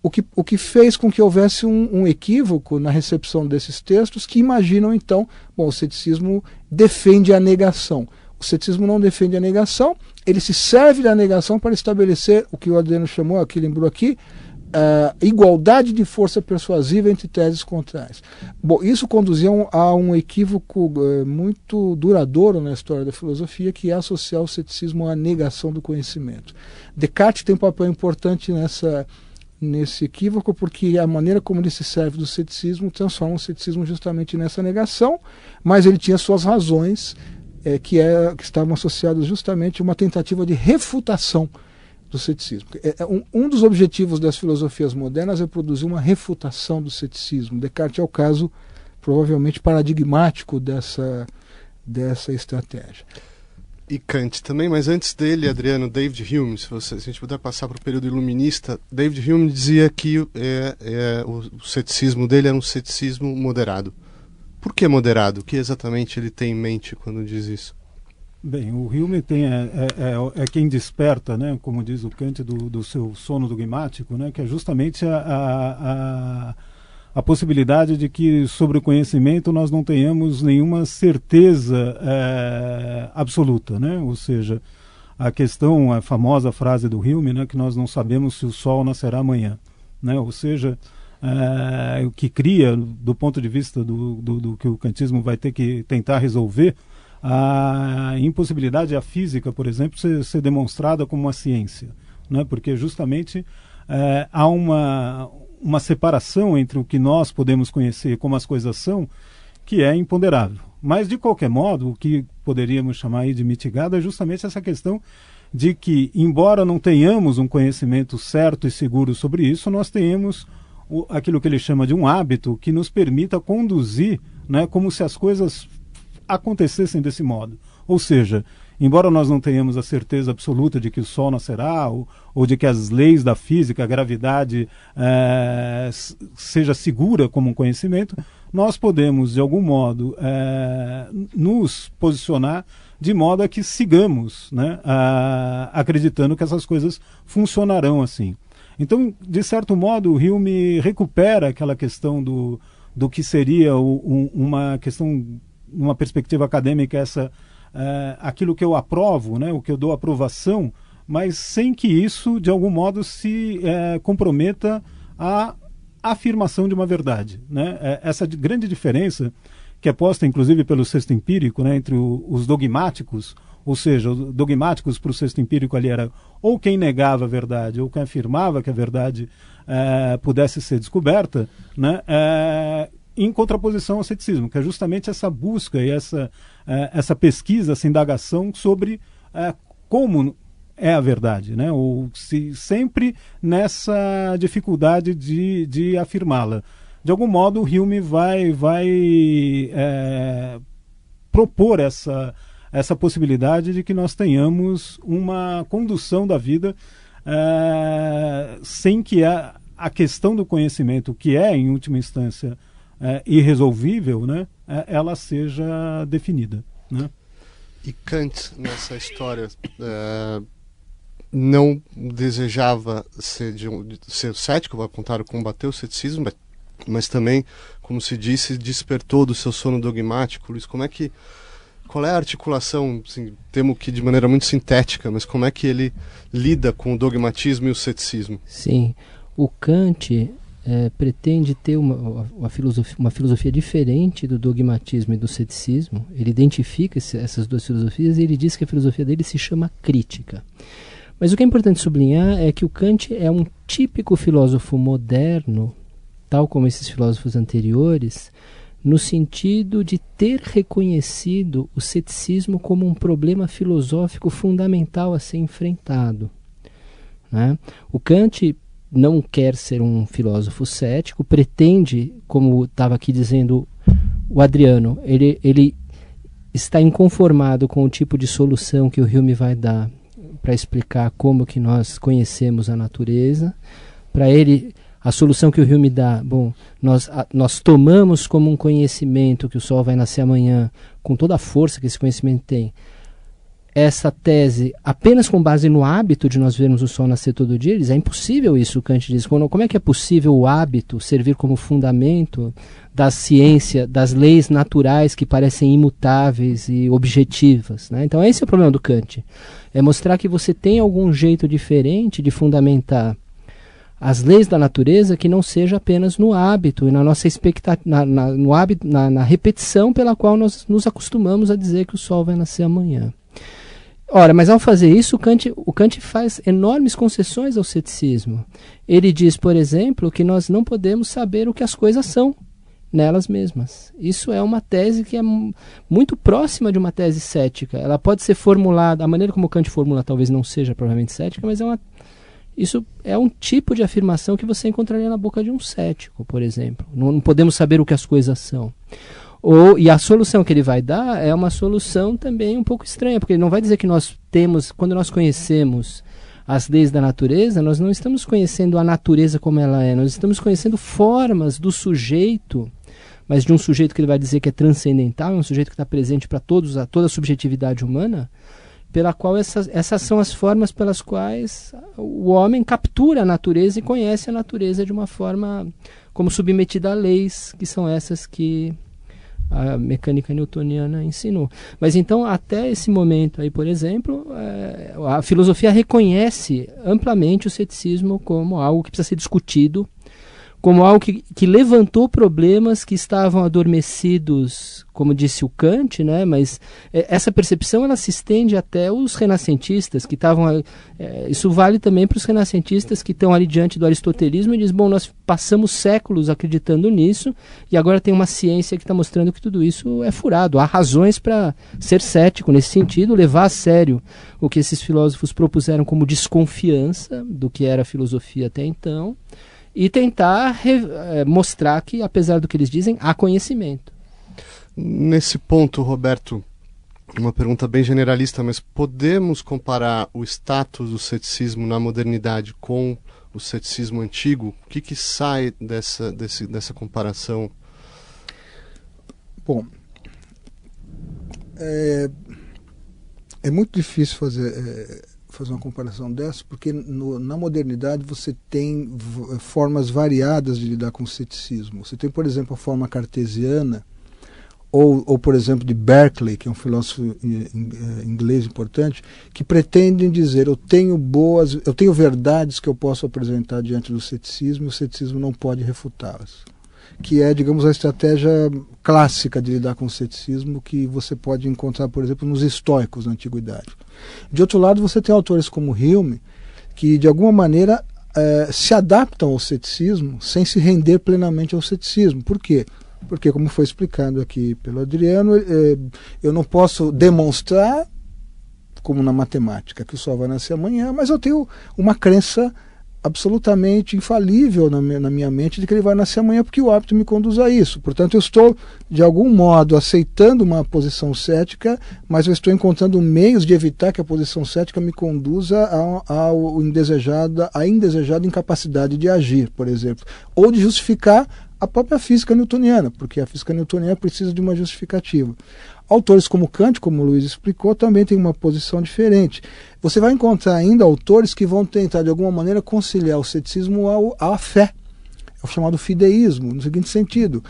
O que fez com que houvesse um equívoco na recepção desses textos que imaginam, então, o ceticismo defende a negação. O ceticismo não defende a negação, ele se serve da negação para estabelecer o que o Adriano chamou, aqui lembrou aqui, igualdade de força persuasiva entre teses contrárias. Bom, isso conduzia a um equívoco muito duradouro na história da filosofia, que é associar o ceticismo à negação do conhecimento. Descartes tem um papel importante nesse equívoco, porque a maneira como ele se serve do ceticismo transforma o ceticismo justamente nessa negação, mas ele tinha suas razões que estavam associadas justamente a uma tentativa de refutação do ceticismo. Um dos objetivos das filosofias modernas é produzir uma refutação do ceticismo. Descartes é o caso provavelmente paradigmático dessa estratégia. E Kant também, mas antes dele, Adriano, David Hume, se a gente puder passar para o período iluminista, David Hume dizia que o ceticismo dele era um ceticismo moderado. Por que moderado? O que exatamente ele tem em mente quando diz isso? Bem, o Hume é quem desperta, né, como diz o Kant, do seu sono dogmático, né, que é justamente a possibilidade de que sobre o conhecimento nós não tenhamos nenhuma certeza absoluta, né? Ou seja, a famosa frase do Hume, né, que nós não sabemos se o sol nascerá amanhã, né? Ou seja, o que cria, do ponto de vista do que o kantismo vai ter que tentar resolver, a impossibilidade da física, por exemplo, ser demonstrada como uma ciência, né? Porque justamente há uma separação entre o que nós podemos conhecer como as coisas são, que é imponderável. Mas, de qualquer modo, o que poderíamos chamar aí de mitigado é justamente essa questão de que, embora não tenhamos um conhecimento certo e seguro sobre isso, nós tenhamos aquilo que ele chama de um hábito que nos permita conduzir, né, como se as coisas acontecessem desse modo. Ou seja, embora nós não tenhamos a certeza absoluta de que o Sol nascerá, ou de que as leis da física, a gravidade, seja segura como um conhecimento, nós podemos, de algum modo, nos posicionar de modo a que sigamos, né, acreditando que essas coisas funcionarão assim. Então, de certo modo, o Hume recupera aquela questão do que seria uma questão, numa perspectiva acadêmica, aquilo que eu aprovo, né, o que eu dou aprovação, mas sem que isso, de algum modo, se comprometa a afirmação de uma verdade, né? Essa grande diferença que é posta, inclusive, pelo Sexto Empírico, né, entre os dogmáticos, ou seja, os dogmáticos para o Sexto Empírico ali era ou quem negava a verdade ou quem afirmava que a verdade pudesse ser descoberta, né, em contraposição ao ceticismo, que é justamente essa busca e essa pesquisa, essa indagação sobre como é a verdade, né? Ou se sempre nessa dificuldade de afirmá-la. De algum modo, o Hume vai propor essa possibilidade de que nós tenhamos uma condução da vida sem que a questão do conhecimento, que é, em última instância, irresolvível, né, ela seja definida, né? E Kant, nessa história, não desejava ser cético, ao contrário, combater o ceticismo, mas também, como se disse, despertou do seu sono dogmático. Luiz, qual é a articulação, assim, temo que de maneira muito sintética, mas como é que ele lida com o dogmatismo e o ceticismo? Sim, o Kant pretende ter uma filosofia diferente do dogmatismo e do ceticismo. Ele identifica essas duas filosofias e ele diz que a filosofia dele se chama crítica. Mas o que é importante sublinhar é que o Kant é um típico filósofo moderno, tal como esses filósofos anteriores, no sentido de ter reconhecido o ceticismo como um problema filosófico fundamental a ser enfrentado, né? O Kant não quer ser um filósofo cético, pretende, como estava aqui dizendo o Adriano, ele está inconformado com o tipo de solução que o Hume vai dar para explicar como que nós conhecemos a natureza. Para ele, a solução que o Hume dá, nós tomamos como um conhecimento que o sol vai nascer amanhã, com toda a força que esse conhecimento tem, essa tese apenas com base no hábito de nós vermos o sol nascer todo dia. Ele diz, é impossível isso, o Kant diz. Como é que é possível o hábito servir como fundamento da ciência, das leis naturais que parecem imutáveis e objetivas, né? Então esse é o problema do Kant, é mostrar que você tem algum jeito diferente de fundamentar as leis da natureza que não seja apenas no hábito e na nossa expectativa, na repetição pela qual nós nos acostumamos a dizer que o sol vai nascer amanhã. Ora, mas ao fazer isso, o Kant faz enormes concessões ao ceticismo. Ele diz, por exemplo, que nós não podemos saber o que as coisas são nelas mesmas. Isso é uma tese que é muito próxima de uma tese cética. Ela pode ser formulada, a maneira como o Kant formula talvez não seja provavelmente cética, mas isso é um tipo de afirmação que você encontraria na boca de um cético, por exemplo. Não podemos saber o que as coisas são. E a solução que ele vai dar é uma solução também um pouco estranha, porque ele não vai dizer que nós temos, quando nós conhecemos as leis da natureza, nós não estamos conhecendo a natureza como ela é, nós estamos conhecendo formas do sujeito, mas de um sujeito que ele vai dizer que é transcendental, é um sujeito que está presente para toda a subjetividade humana, pela qual essas são as formas pelas quais o homem captura a natureza e conhece a natureza de uma forma como submetida a leis, que são essas que a mecânica newtoniana ensinou. Mas então, até esse momento aí, por exemplo, a filosofia reconhece amplamente o ceticismo como algo que precisa ser discutido, como algo que levantou problemas que estavam adormecidos, como disse o Kant, né? Mas essa percepção ela se estende até os renascentistas, que estavam... isso vale também para os renascentistas que estão ali diante do aristotelismo e dizem, nós passamos séculos acreditando nisso e agora tem uma ciência que está mostrando que tudo isso é furado. Há razões para ser cético nesse sentido, levar a sério o que esses filósofos propuseram como desconfiança do que era a filosofia até então, e tentar mostrar que, apesar do que eles dizem, há conhecimento. Nesse ponto, Roberto, uma pergunta bem generalista, mas podemos comparar o status do ceticismo na modernidade com o ceticismo antigo? O que sai dessa comparação? Bom, é muito difícil fazer uma comparação dessa, porque na modernidade você tem formas variadas de lidar com o ceticismo. Você tem, por exemplo, a forma cartesiana, ou por exemplo, de Berkeley, que é um filósofo inglês importante, que pretendem dizer, eu tenho verdades que eu posso apresentar diante do ceticismo, e o ceticismo não pode refutá-las. Que é, digamos, a estratégia clássica de lidar com o ceticismo que você pode encontrar, por exemplo, nos estoicos na antiguidade. De outro lado, você tem autores como Hume, que de alguma maneira se adaptam ao ceticismo sem se render plenamente ao ceticismo. Por quê? Porque, como foi explicado aqui pelo Adriano, eu não posso demonstrar, como na matemática, que o sol vai nascer amanhã, mas eu tenho uma crença absolutamente infalível na minha mente de que ele vai nascer amanhã, porque o hábito me conduz a isso. Portanto, eu estou, de algum modo, aceitando uma posição cética, mas eu estou encontrando meios de evitar que a posição cética me conduza à indesejada incapacidade de agir, por exemplo, ou de justificar a própria física newtoniana, porque a física newtoniana precisa de uma justificativa. Autores como Kant, como o Luiz explicou, também tem uma posição diferente. Você vai encontrar ainda autores que vão tentar, de alguma maneira, conciliar o ceticismo à fé. É o chamado fideísmo, no seguinte sentido.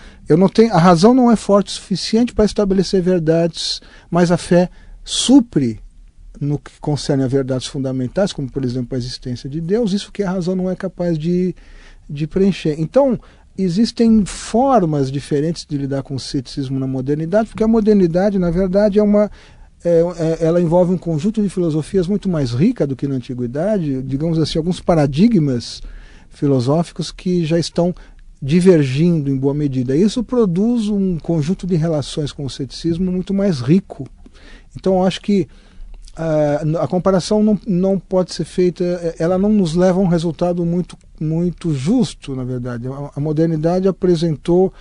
A razão não é forte o suficiente para estabelecer verdades, mas a fé supre no que concerne a verdades fundamentais, como, por exemplo, a existência de Deus, isso que a razão não é capaz de preencher. Então, existem formas diferentes de lidar com o ceticismo na modernidade, porque a modernidade, na verdade, ela envolve um conjunto de filosofias muito mais rica do que na antiguidade, digamos assim, alguns paradigmas filosóficos que já estão divergindo em boa medida. Isso produz um conjunto de relações com o ceticismo muito mais rico. Então, eu acho que a comparação não pode ser feita, ela não nos leva a um resultado muito justo, na verdade. A modernidade apresentou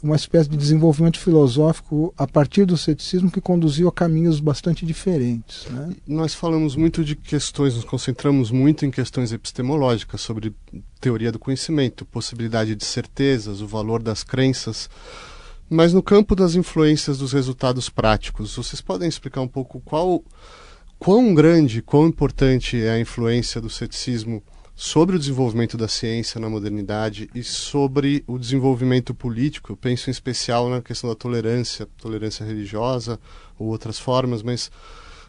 uma espécie de desenvolvimento filosófico a partir do ceticismo que conduziu a caminhos bastante diferentes, né? Nós falamos muito de questões, nos concentramos muito em questões epistemológicas, sobre teoria do conhecimento, possibilidade de certezas, o valor das crenças. Mas no campo das influências dos resultados práticos, vocês podem explicar um pouco quão grande, quão importante é a influência do ceticismo sobre o desenvolvimento da ciência na modernidade e sobre o desenvolvimento político? Eu penso em especial na questão da tolerância religiosa ou outras formas, mas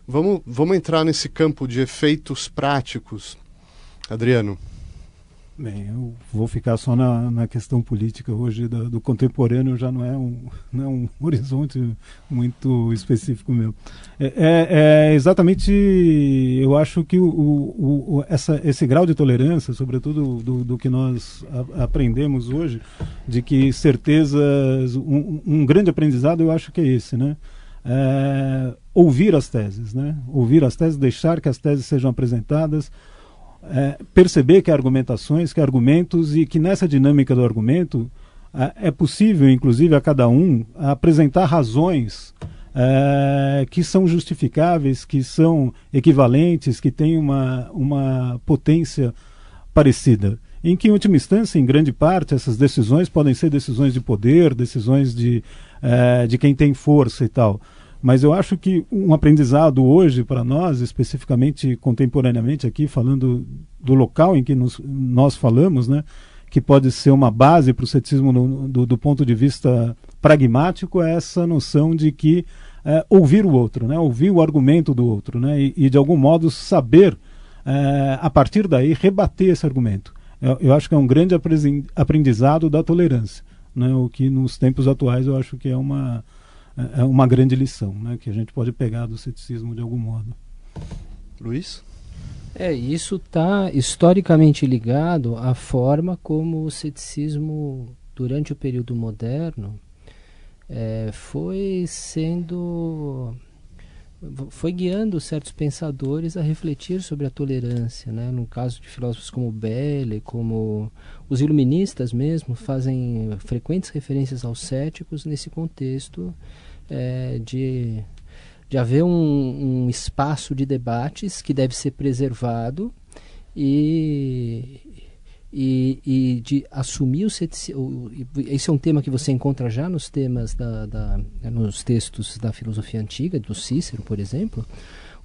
vamos entrar nesse campo de efeitos práticos. Adriano. Bem, eu vou ficar só na questão política hoje do contemporâneo, já não é um horizonte muito específico meu. Exatamente, eu acho que esse grau de tolerância, sobretudo do que nós aprendemos hoje, de que certezas, um grande aprendizado eu acho que é esse, né? Ouvir as teses, né? Ouvir as teses, deixar que as teses sejam apresentadas, perceber que há argumentações, que há argumentos, e que nessa dinâmica do argumento é possível, inclusive, a cada um apresentar razões que são justificáveis, que são equivalentes, que têm uma potência parecida. Em que, em última instância, em grande parte, essas decisões podem ser decisões de poder, decisões de quem tem força e tal. Mas eu acho que um aprendizado hoje para nós, especificamente contemporaneamente aqui, falando do local em que nós falamos, né, que pode ser uma base para o ceticismo do ponto de vista pragmático, é essa noção de que ouvir o outro, né, ouvir o argumento do outro, né, e de algum modo saber, a partir daí, rebater esse argumento. Eu acho que é um grande aprendizado da tolerância, né, o que nos tempos atuais eu acho que é uma grande lição, né, que a gente pode pegar do ceticismo de algum modo. Luiz? Isso está historicamente ligado à forma como o ceticismo, durante o período moderno, foi guiando certos pensadores a refletir sobre a tolerância, né? No caso de filósofos como Belle, como os iluministas mesmo, fazem frequentes referências aos céticos nesse contexto de haver um espaço de debates que deve ser preservado e de assumir o ceticismo. Esse é um tema que você encontra já nos temas nos textos da filosofia antiga, do Cícero, por exemplo,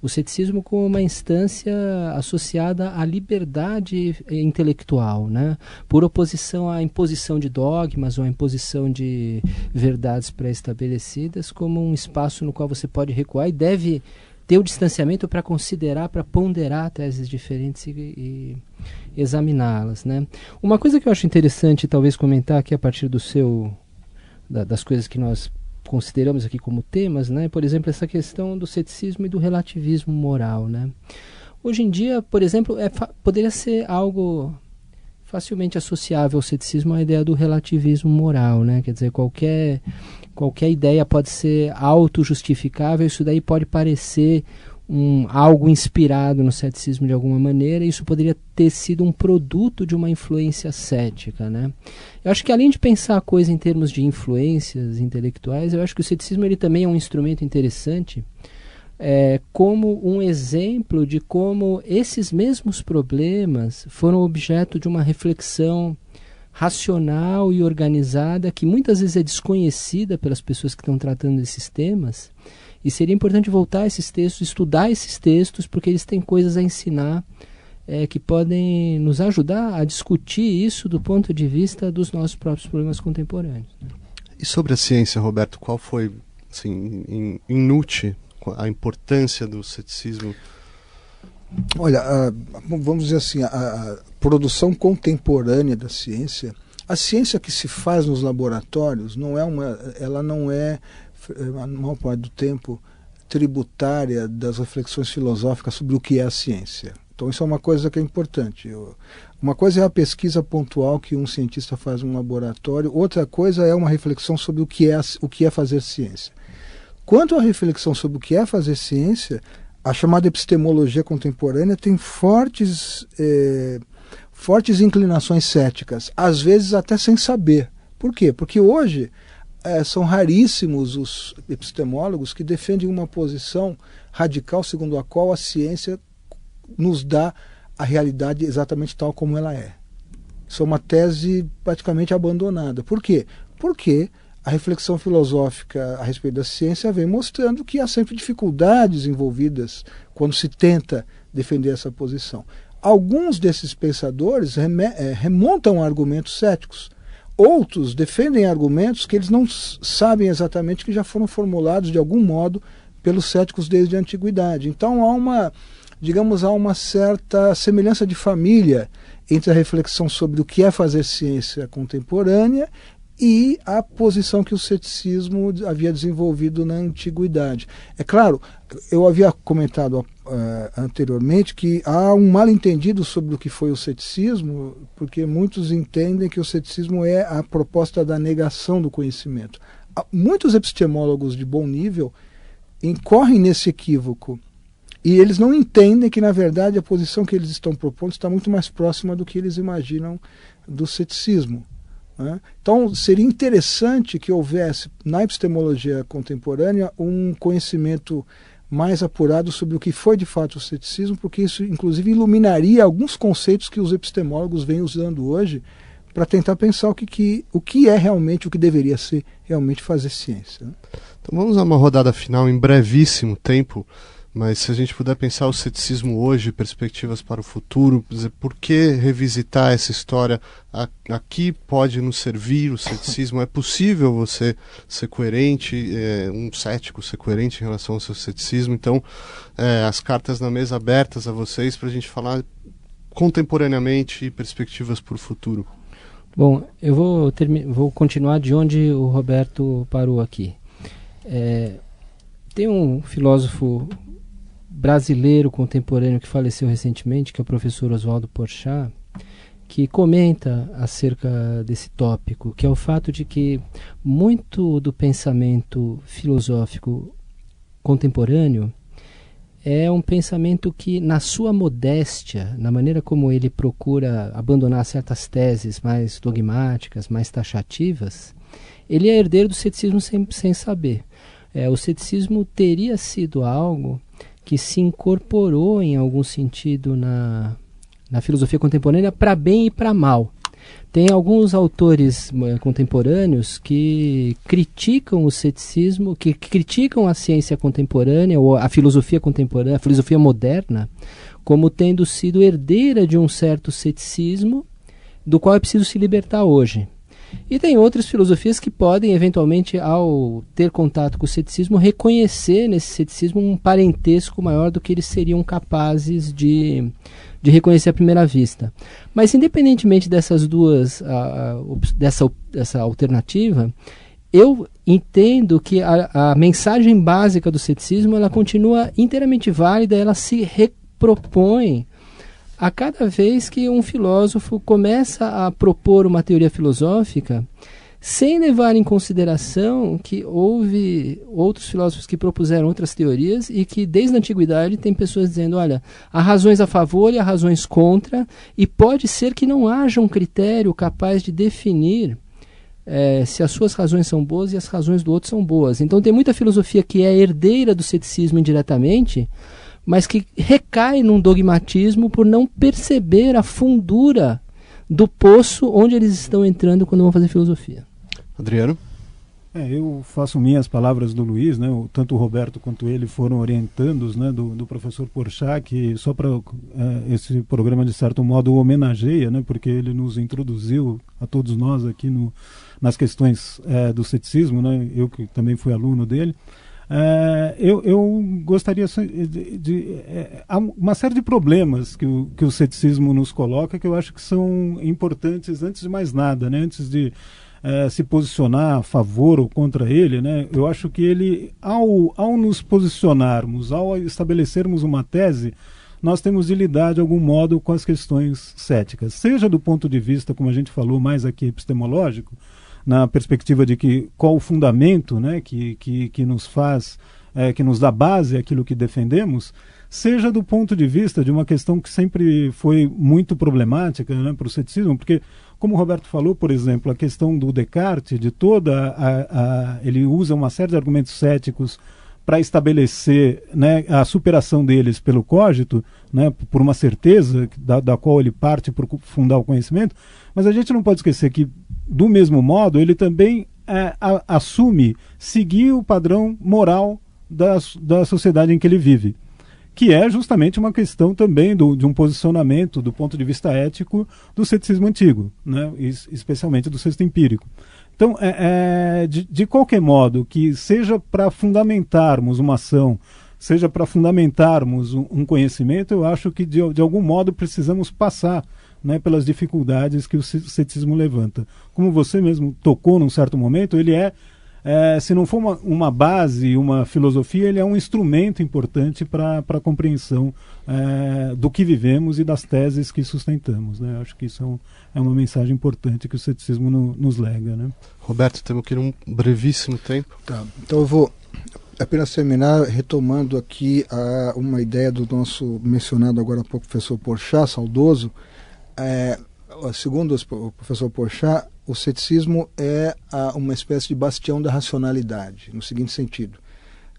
o ceticismo como uma instância associada à liberdade intelectual, né? Por oposição à imposição de dogmas ou à imposição de verdades pré-estabelecidas, como um espaço no qual você pode recuar e deve ter o distanciamento para considerar, para ponderar teses diferentes e examiná-las, né? Uma coisa que eu acho interessante talvez comentar aqui a partir das coisas que nós consideramos aqui como temas, né? Por exemplo, essa questão do ceticismo e do relativismo moral, né? Hoje em dia, por exemplo, poderia ser algo facilmente associável ao ceticismo à ideia do relativismo moral, né? Quer dizer, qualquer ideia pode ser auto-justificável, isso daí pode parecer algo inspirado no ceticismo de alguma maneira, e isso poderia ter sido um produto de uma influência cética, né? Eu acho que, além de pensar a coisa em termos de influências intelectuais, eu acho que o ceticismo ele também é um instrumento interessante como um exemplo de como esses mesmos problemas foram objeto de uma reflexão racional e organizada, que muitas vezes é desconhecida pelas pessoas que estão tratando desses temas, e seria importante voltar a esses textos, estudar esses textos, porque eles têm coisas a ensinar que podem nos ajudar a discutir isso do ponto de vista dos nossos próprios problemas contemporâneos. E sobre a ciência, Roberto, qual foi, assim, em Nutt, a importância do ceticismo? Olha, vamos dizer assim, a produção contemporânea da ciência, a ciência que se faz nos laboratórios, ela não é, a maior parte do tempo, tributária das reflexões filosóficas sobre o que é a ciência. Então isso é uma coisa que é importante. Uma coisa é a pesquisa pontual que um cientista faz num laboratório, outra coisa é uma reflexão sobre o que é fazer ciência. Quanto à reflexão sobre o que é fazer ciência, a chamada epistemologia contemporânea tem fortes inclinações céticas, às vezes até sem saber. Por quê? Porque hoje são raríssimos os epistemólogos que defendem uma posição radical segundo a qual a ciência nos dá a realidade exatamente tal como ela é. Isso é uma tese praticamente abandonada. Por quê? Porque a reflexão filosófica a respeito da ciência vem mostrando que há sempre dificuldades envolvidas quando se tenta defender essa posição. Alguns desses pensadores remontam a argumentos céticos. Outros defendem argumentos que eles não sabem exatamente, que já foram formulados de algum modo pelos céticos desde a antiguidade. Então há uma certa semelhança de família entre a reflexão sobre o que é fazer ciência contemporânea e a posição que o ceticismo havia desenvolvido na antiguidade. É claro, eu havia comentado anteriormente que há um mal-entendido sobre o que foi o ceticismo, porque muitos entendem que o ceticismo é a proposta da negação do conhecimento. Muitos epistemólogos de bom nível incorrem nesse equívoco, e eles não entendem que, na verdade, a posição que eles estão propondo está muito mais próxima do que eles imaginam do ceticismo. Né? Então, seria interessante que houvesse, na epistemologia contemporânea, um conhecimento mais apurado sobre o que foi, de fato, o ceticismo, porque isso, inclusive, iluminaria alguns conceitos que os epistemólogos vêm usando hoje para tentar pensar o que é realmente, o que deveria ser realmente fazer ciência. Né? Então, vamos a uma rodada final em brevíssimo tempo. Mas se a gente puder pensar o ceticismo hoje, perspectivas para o futuro, por que revisitar essa história? Aqui pode nos servir o ceticismo? É possível você ser coerente, um cético ser coerente em relação ao seu ceticismo? Então, as cartas na mesa abertas a vocês para a gente falar contemporaneamente perspectivas para o futuro. Bom, eu vou continuar de onde o Roberto parou aqui. Tem um filósofo brasileiro contemporâneo que faleceu recentemente, que é o professor Oswaldo Porchat, que comenta acerca desse tópico, que é o fato de que muito do pensamento filosófico contemporâneo é um pensamento que, na sua modéstia, na maneira como ele procura abandonar certas teses mais dogmáticas, mais taxativas, ele é herdeiro do ceticismo sem saber. O ceticismo teria sido algo que se incorporou em algum sentido na filosofia contemporânea para bem e para mal. Tem alguns autores contemporâneos que criticam o ceticismo, que criticam a ciência contemporânea ou a filosofia contemporânea, a filosofia moderna, como tendo sido herdeira de um certo ceticismo do qual é preciso se libertar hoje. E tem outras filosofias que podem, eventualmente, ao ter contato com o ceticismo, reconhecer nesse ceticismo um parentesco maior do que eles seriam capazes de reconhecer à primeira vista. Mas, independentemente dessas duas, dessa alternativa, eu entendo que a mensagem básica do ceticismo ela continua inteiramente válida, ela se repropõe a cada vez que um filósofo começa a propor uma teoria filosófica, sem levar em consideração que houve outros filósofos que propuseram outras teorias e que desde a antiguidade tem pessoas dizendo, olha, há razões a favor e há razões contra, e pode ser que não haja um critério capaz de definir se as suas razões são boas e as razões do outro são boas. Então tem muita filosofia que é herdeira do ceticismo indiretamente, mas que recai num dogmatismo por não perceber a fundura do poço onde eles estão entrando quando vão fazer filosofia. Adriano? Eu faço minhas palavras do Luiz, né? Tanto o Roberto quanto ele foram orientandos, né, do professor Porchat, que só para esse programa, de certo modo, o homenageia, né, porque ele nos introduziu a todos nós aqui nas questões do ceticismo, né, eu que também fui aluno dele. Eu gostaria de há uma série de problemas que o ceticismo nos coloca, que eu acho que são importantes antes de mais nada, né, antes de se posicionar a favor ou contra ele, né? Eu acho que ele, ao nos posicionarmos, ao estabelecermos uma tese, nós temos de lidar de algum modo com as questões céticas, seja do ponto de vista, como a gente falou, mais aqui epistemológico, na perspectiva de que qual o fundamento, né, que nos faz, que nos dá base àquilo que defendemos, seja do ponto de vista de uma questão que sempre foi muito problemática, né, para o ceticismo, porque, como o Roberto falou, por exemplo, a questão do Descartes, de ele usa uma série de argumentos céticos para estabelecer, né, a superação deles pelo cogito, né, por uma certeza da qual ele parte para fundar o conhecimento, mas a gente não pode esquecer que, do mesmo modo, ele também assume seguir o padrão moral da sociedade em que ele vive, que é justamente uma questão também de um posicionamento do ponto de vista ético do ceticismo antigo, né? Especialmente do sexto empírico. Então, de qualquer modo, que seja para fundamentarmos uma ação, seja para fundamentarmos um conhecimento, eu acho que de algum modo precisamos passar, né, pelas dificuldades que o ceticismo levanta. Como você mesmo tocou num certo momento, ele se não for uma base, uma filosofia, ele é um instrumento importante para a compreensão do que vivemos e das teses que sustentamos, né? Acho que isso é uma mensagem importante que o ceticismo nos lega, né? Roberto, temos que ir um brevíssimo tempo. Tá, então eu vou apenas terminar retomando aqui uma ideia do nosso mencionado agora há pouco professor Porchat, saudoso. Segundo o professor Porchat, o ceticismo é uma espécie de bastião da racionalidade, no seguinte sentido: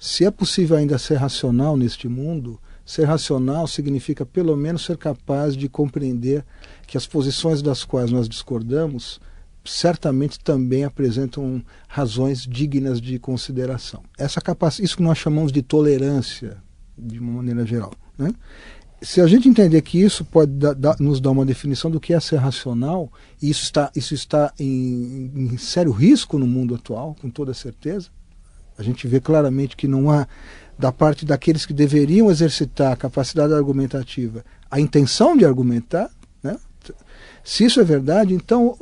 se é possível ainda ser racional neste mundo, ser racional significa pelo menos ser capaz de compreender que as posições das quais nós discordamos certamente também apresentam razões dignas de consideração. Isso que nós chamamos de tolerância, de uma maneira geral, né? Se a gente entender que isso pode nos dar uma definição do que é ser racional, e isso está em sério risco no mundo atual, com toda certeza, a gente vê claramente que não há, da parte daqueles que deveriam exercitar a capacidade argumentativa, a intenção de argumentar, né? Se isso é verdade, então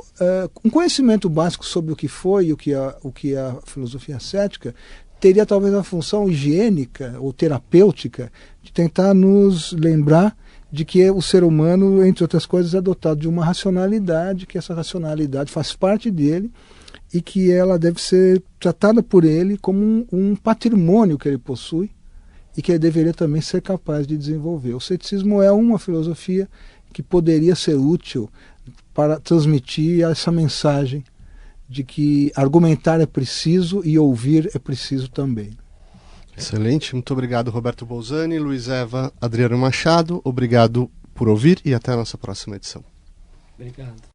um conhecimento básico sobre o que foi e o que é a filosofia cética teria talvez a função higiênica ou terapêutica de tentar nos lembrar de que o ser humano, entre outras coisas, é dotado de uma racionalidade, que essa racionalidade faz parte dele e que ela deve ser tratada por ele como um patrimônio que ele possui e que ele deveria também ser capaz de desenvolver. O ceticismo é uma filosofia que poderia ser útil para transmitir essa mensagem de que argumentar é preciso e ouvir é preciso também. Excelente, muito obrigado Roberto Bolzani, Luiz Eva, Adriano Machado, obrigado por ouvir e até a nossa próxima edição. Obrigado.